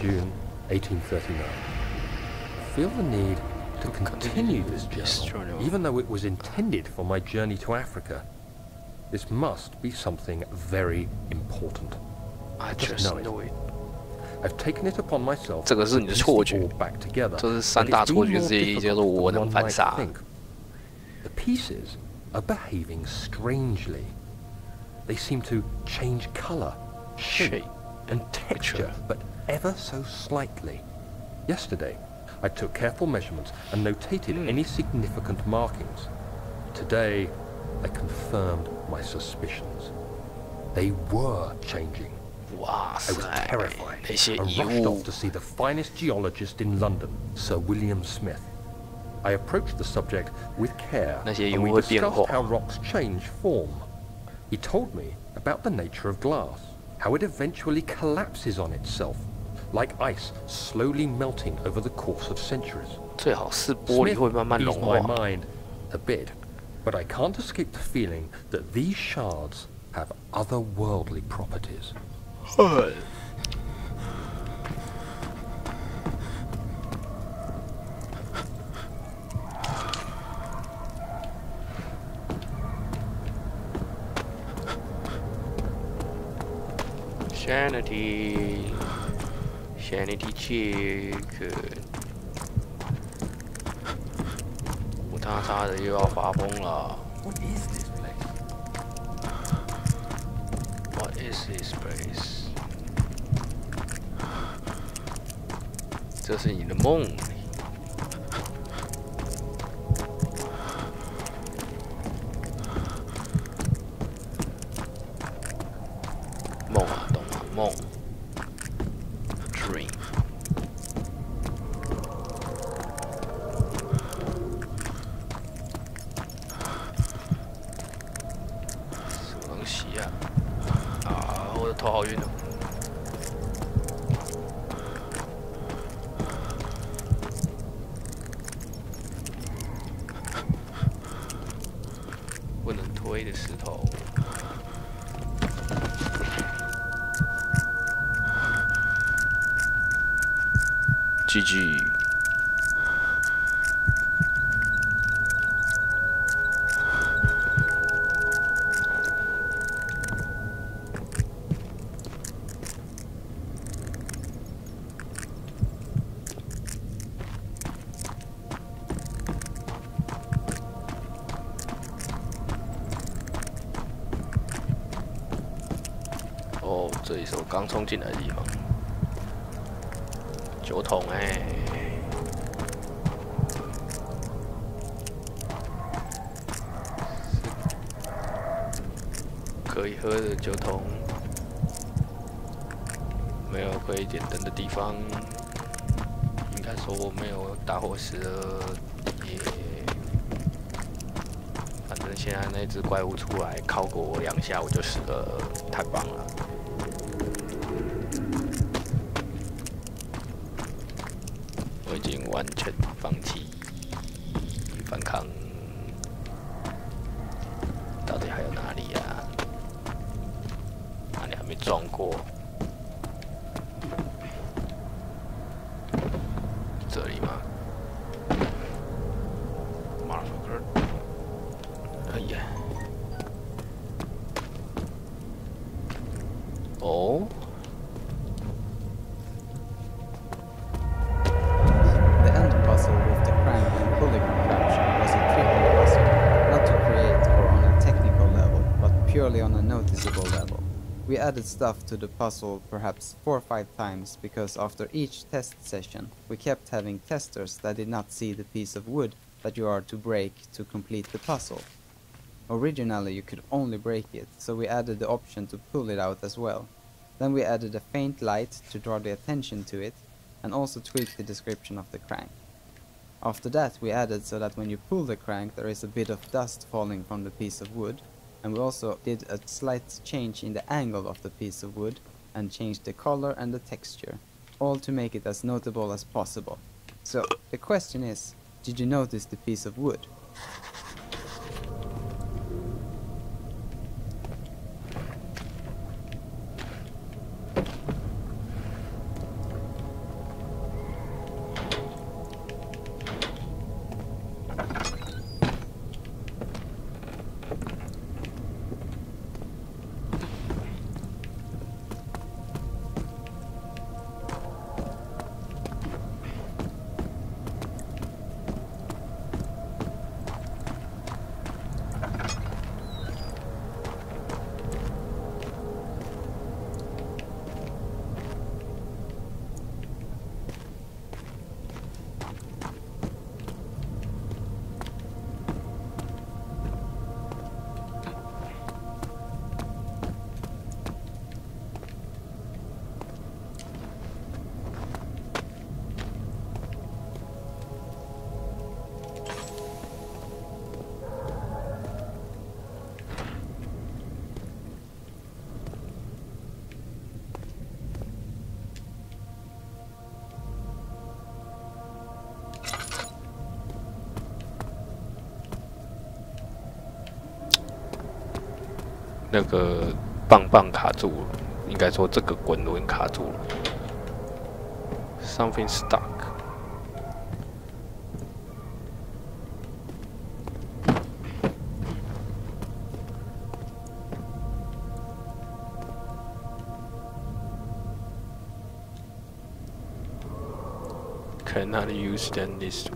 [SPEAKER 6] June 1839. I feel the need to continue this journal, even though it was intended for my journey to Africa. This must be something very important.
[SPEAKER 1] I just know it.
[SPEAKER 6] I've taken it upon myself
[SPEAKER 1] 这个是你的错觉，这是三大错觉之一，叫做我能反杀。
[SPEAKER 6] The pieces are behaving strangely. They seem to change color, shape, and texture, but ever so slightly. Yesterday, I took careful measurements and notated any significant markings. Today, I confirmed my suspicions. They were changing. I was terrified. I rushed off to see the finest geologist in London, Sir William Smith. I approached the subject with care, and we discussed how rocks change form. He told me about the nature of glass, how it eventually collapses on itself, like ice slowly melting over the course of centuries. Smith eased my mind a bit, but I can't escape the feeling that these shards have otherworldly properties.
[SPEAKER 1] Sanity check。我他妈的又要发疯了。What is this place？What is this place？ 这是你的梦里。梦啊，懂吗？梦。Dream。什么东西呀？啊，我的头好晕哦。不能推的石头。GG。哦，这里是我刚冲进来的地方。酒桶可以喝的酒桶，没有可以点灯的地方。应该说我没有打火石了，也，反正现现在那只怪物出来敲过我2下，我就死了，太棒了！我已经完全放弃反抗。到底还有哪里呀？哪里还没撞过？这里吗？马上哎呀！哦。
[SPEAKER 11] The end puzzle with the crank and polygon capture was a tricky puzzle, not to create or on a technical level, but purely on a noticeable level. We added stuff to the puzzle perhaps 4 or 5 times because after each test session we kept having testers that did not see the piece of wood that you are to break to complete the puzzle. Originally you could only break it, so we added the option to pull it out as well. Then we added a faint light to draw the attention to it, and also tweaked the description of the crank. After that we added so that when you pull the crank there is a bit of dust falling from the piece of wood, and we also did a slight change in the angle of the piece of wood and changed the color and the texture, all to make it as notable as possible. So the question is, did you notice the piece of wood?
[SPEAKER 1] 那个棒棒卡住了，应该说这个滚轮卡住了。Something stuck。Cannot use then this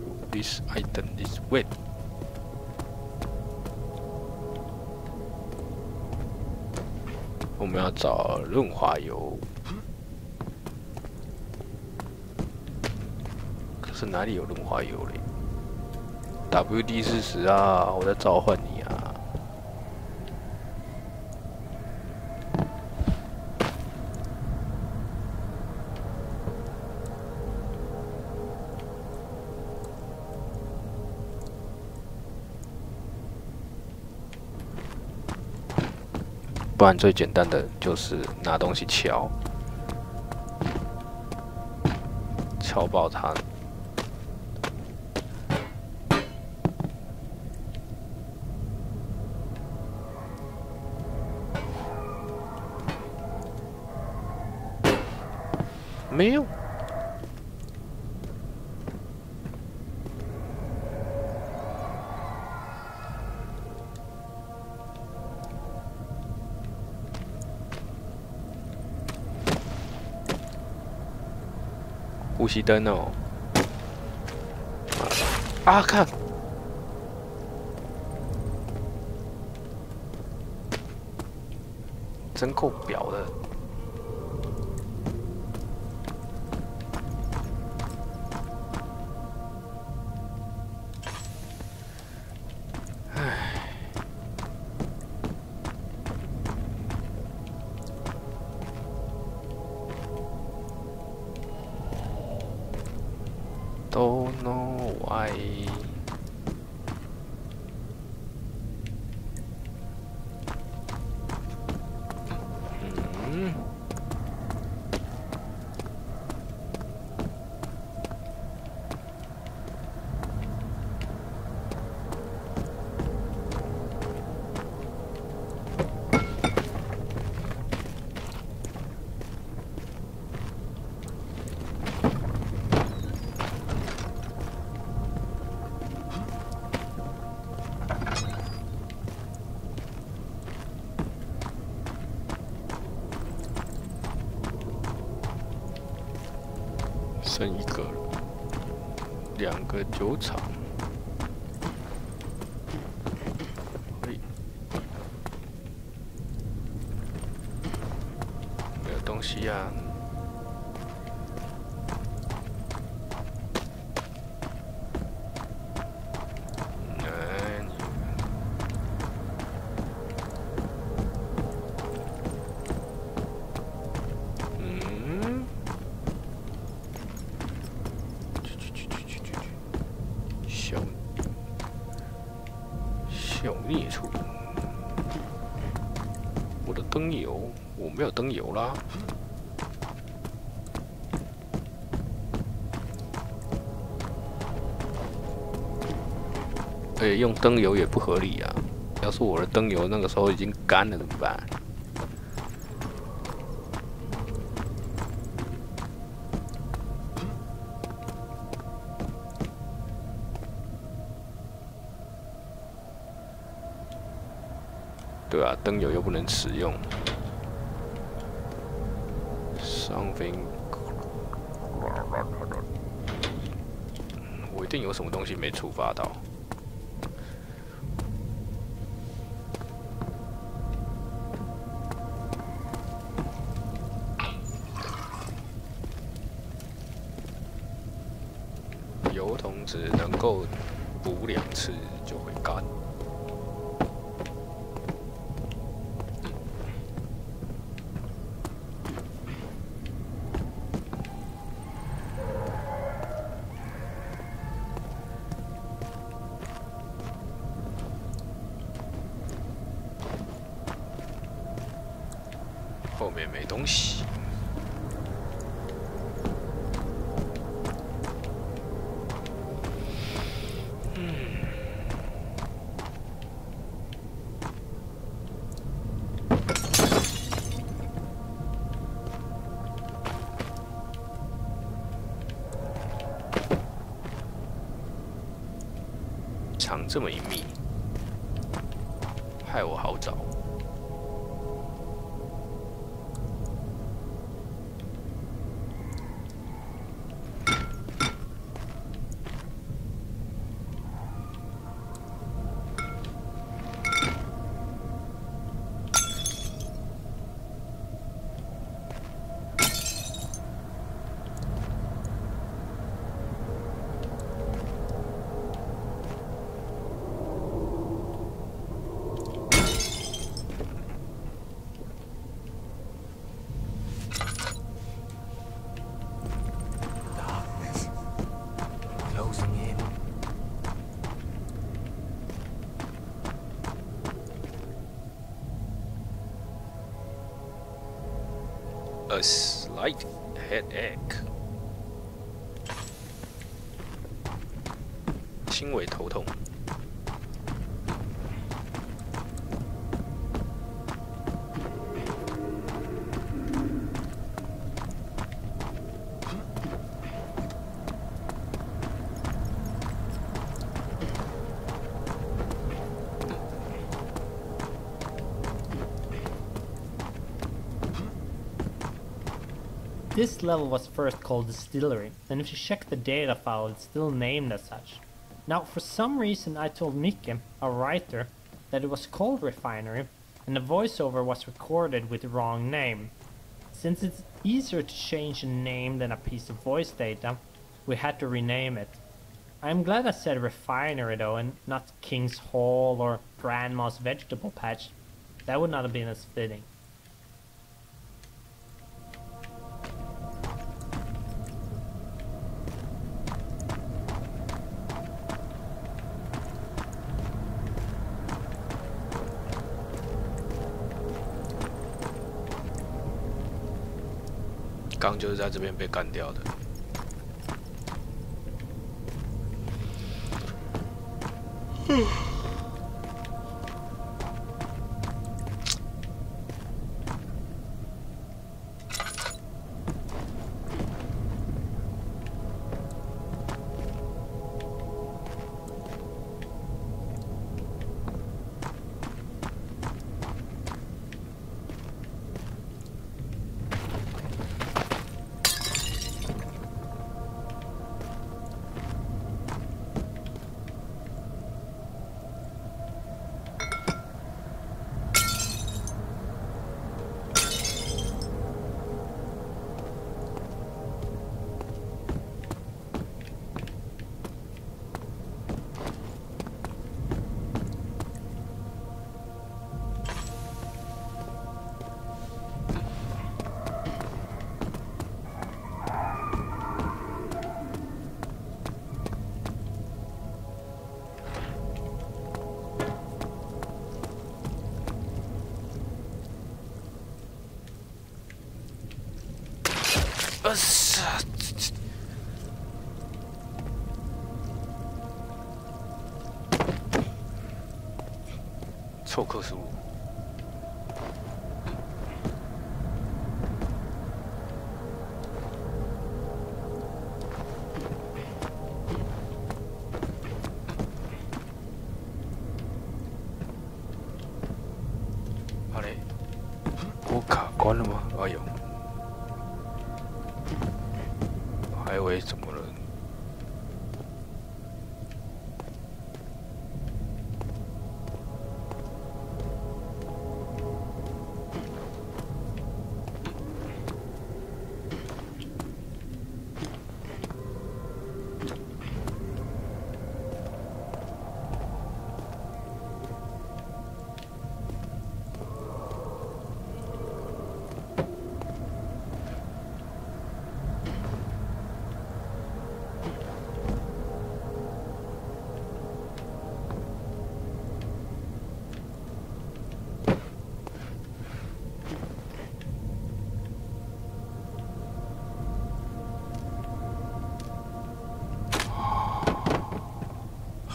[SPEAKER 1] item this way。我们要找润滑油，可是哪里有润滑油嘞 ？WD-40啊，我在召唤你啊！不然最简单的就是拿东西敲爆它。没有。呼吸灯哦！啊，看，真够表的。唉，Don't know why。剩一个了，2个酒厂。没有东西啊。小孽畜！我的灯油，我没有灯油啦。而且用灯油也不合理啊！要是我的灯油那个时候已经干了怎么办？对啊，灯油又不能使用。Something， 我一定有什么东西没触发到。油桶只能够补2次就会干。后面没东西。藏这么隐秘，害我好找。A slight headache， 轻微头痛。
[SPEAKER 3] This level was first called Distillery, and if you check the data file, it's still named as such. Now, for some reason I told Mikke, a writer, that it was called Refinery, and the voiceover was recorded with the wrong name. Since it's easier to change a name than a piece of voice data, we had to rename it. I'm glad I said Refinery though, and not King's Hall or Grandma's Vegetable Patch. That would not have been as fitting.
[SPEAKER 1] 刚就是在这边被干掉的。臭克苏鲁。好嘞，我卡关了吗？哎呦，我还以为怎么了。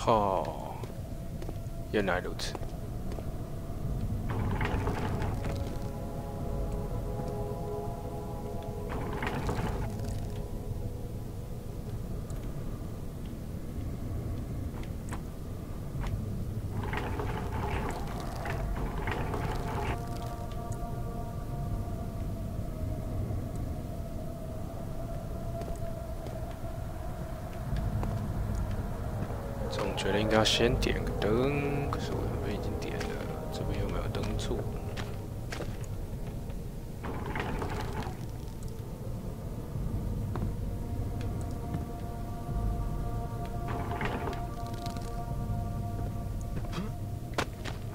[SPEAKER 1] 哦，原来如此。总觉得应该要先点个灯，可是我这边已经点了，这边又没有灯柱。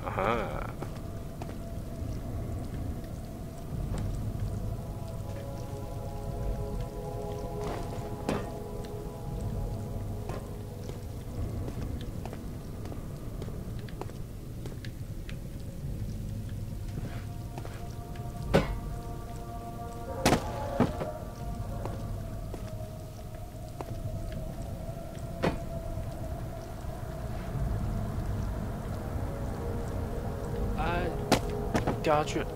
[SPEAKER 1] 啊哈！掉下去了。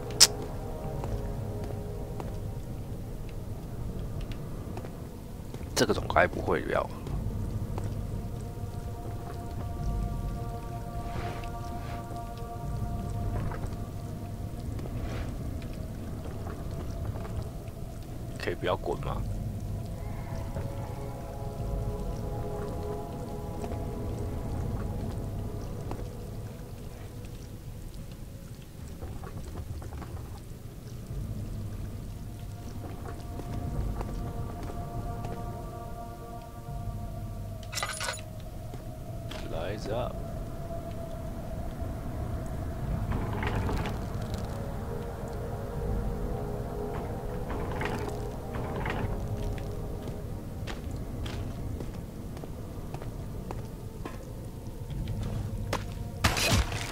[SPEAKER 1] 这个总该不会掉了。可以不要滚吗？Lights up.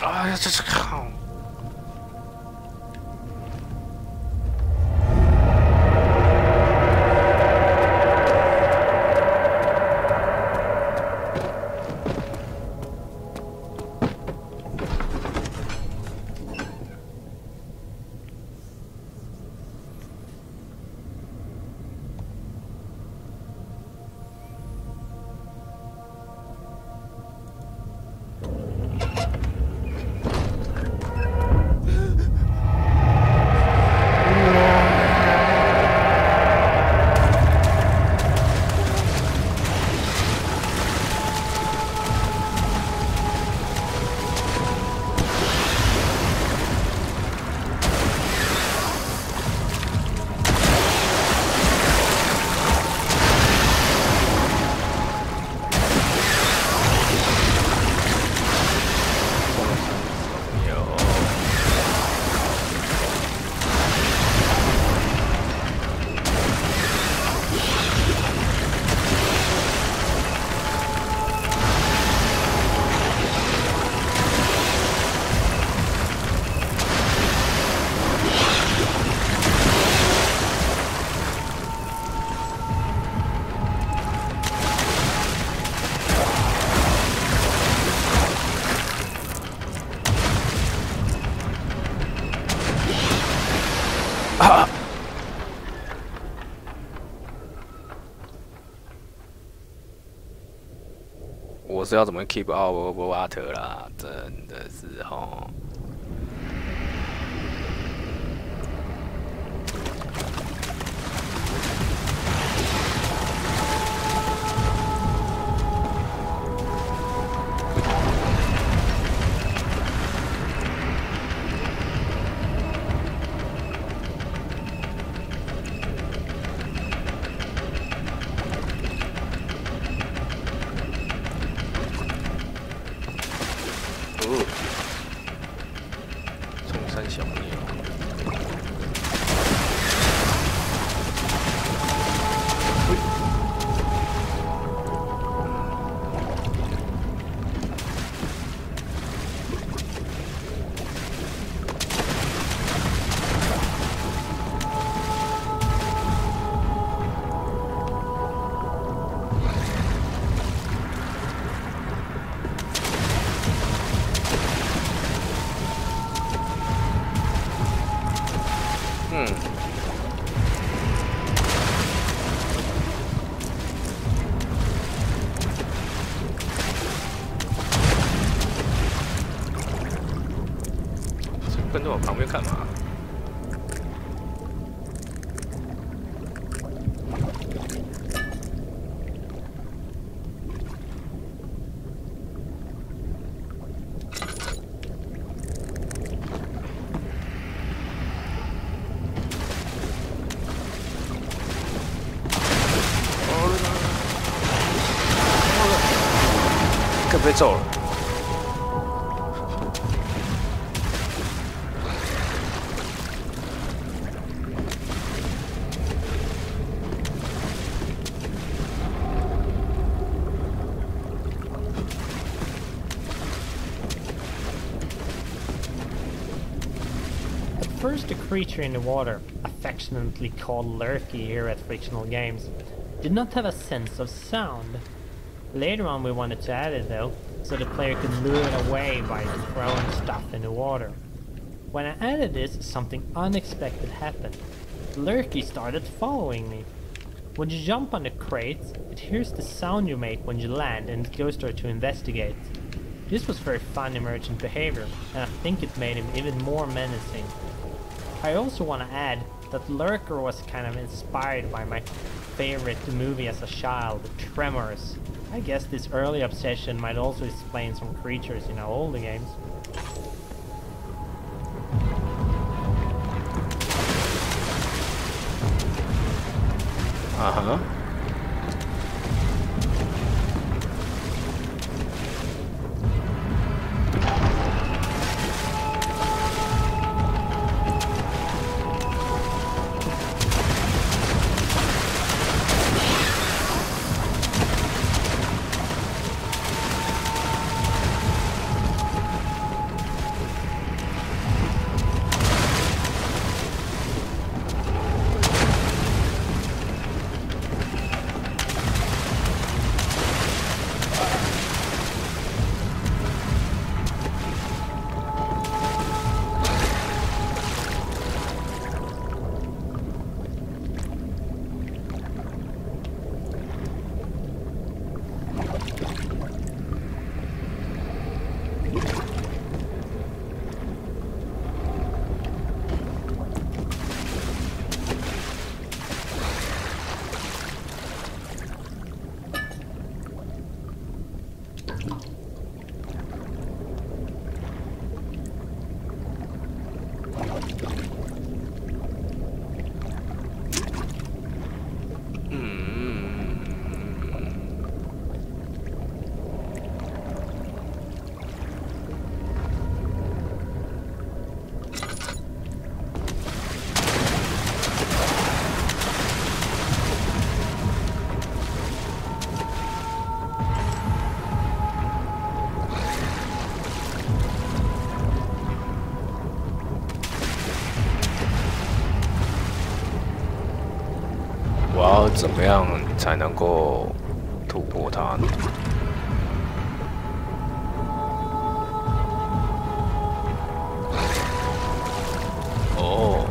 [SPEAKER 1] Ah, das ist kaum. 是要怎么 keep our water 啦，真的是吼。跟着我旁边干嘛？该被揍了。
[SPEAKER 3] First, the creature in the water, affectionately called Lurky here at Frictional Games, did not have a sense of sound. Later on we wanted to add it though, so the player could lure it away by throwing stuff in the water. When I added this, something unexpected happened. Lurky started following me. When you jump on the crates, it hears the sound you make when you land and it goes there to investigate. This was very fun emergent behavior, and I think it made him even more menacing. I also want to add that Lurker was kind of inspired by my favorite movie as a child, Tremors. I guess this early obsession might also explain some creatures in our older games.
[SPEAKER 1] Uh-huh.我要怎么样才能够突破它呢？哦，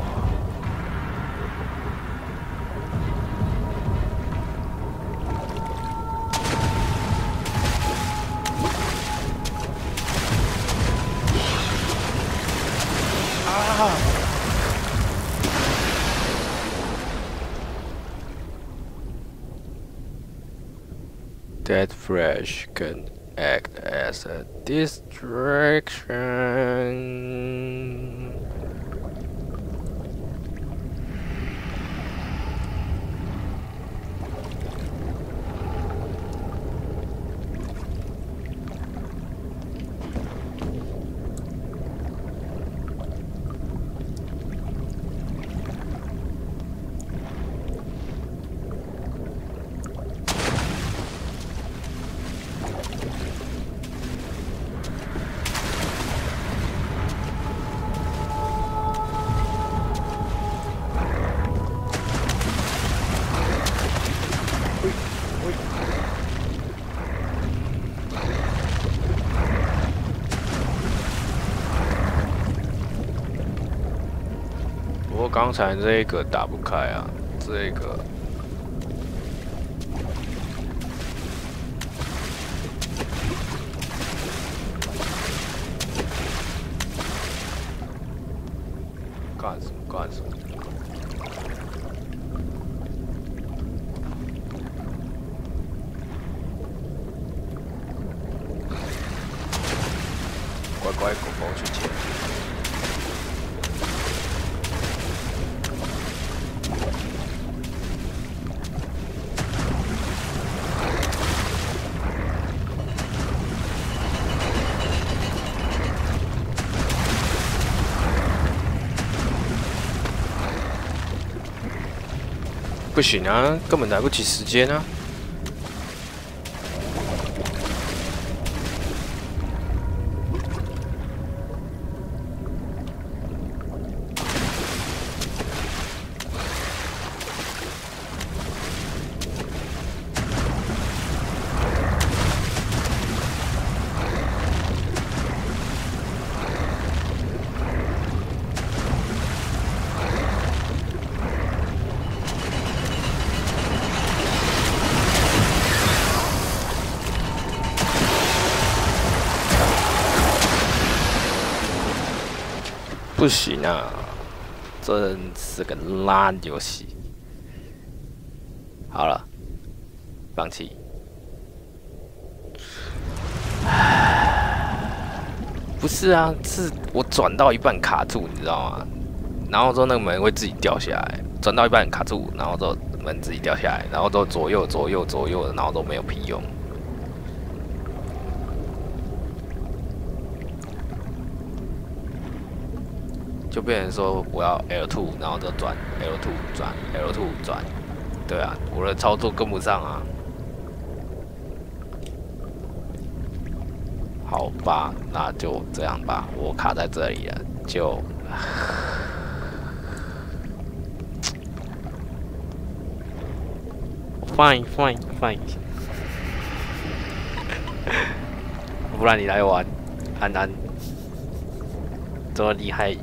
[SPEAKER 1] That flash can act as a distraction.不过刚才这个打不开啊，这个。干什么？干什么？乖乖狗狗去捡。不行啊，根本来不及时间啊！不行啊，真是个烂游戏。好了，放弃。不是啊，是我转到一半卡住，你知道吗？然后之后那个门会自己掉下来，转到一半卡住，然后之后门自己掉下来，然后都左右左右左右的，然后都没有屁用。就变成说我要 L2， 然后就转 L2 转 L2 转，对啊，我的操作跟不上啊。好吧，那就这样吧，我卡在这里了，就fine， 不然你来玩，安安，这么厉害。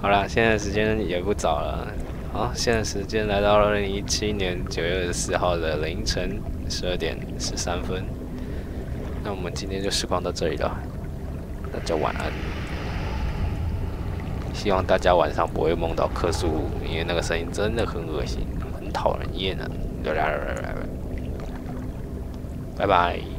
[SPEAKER 1] 好啦，现在时间也不早了。好，现在时间来到了2017年9月24号的凌晨12点13分。那我们今天就实况到这里了，大家晚安。希望大家晚上不会梦到克苏鲁，因为那个声音真的很恶心，很讨人厌啊。拜拜。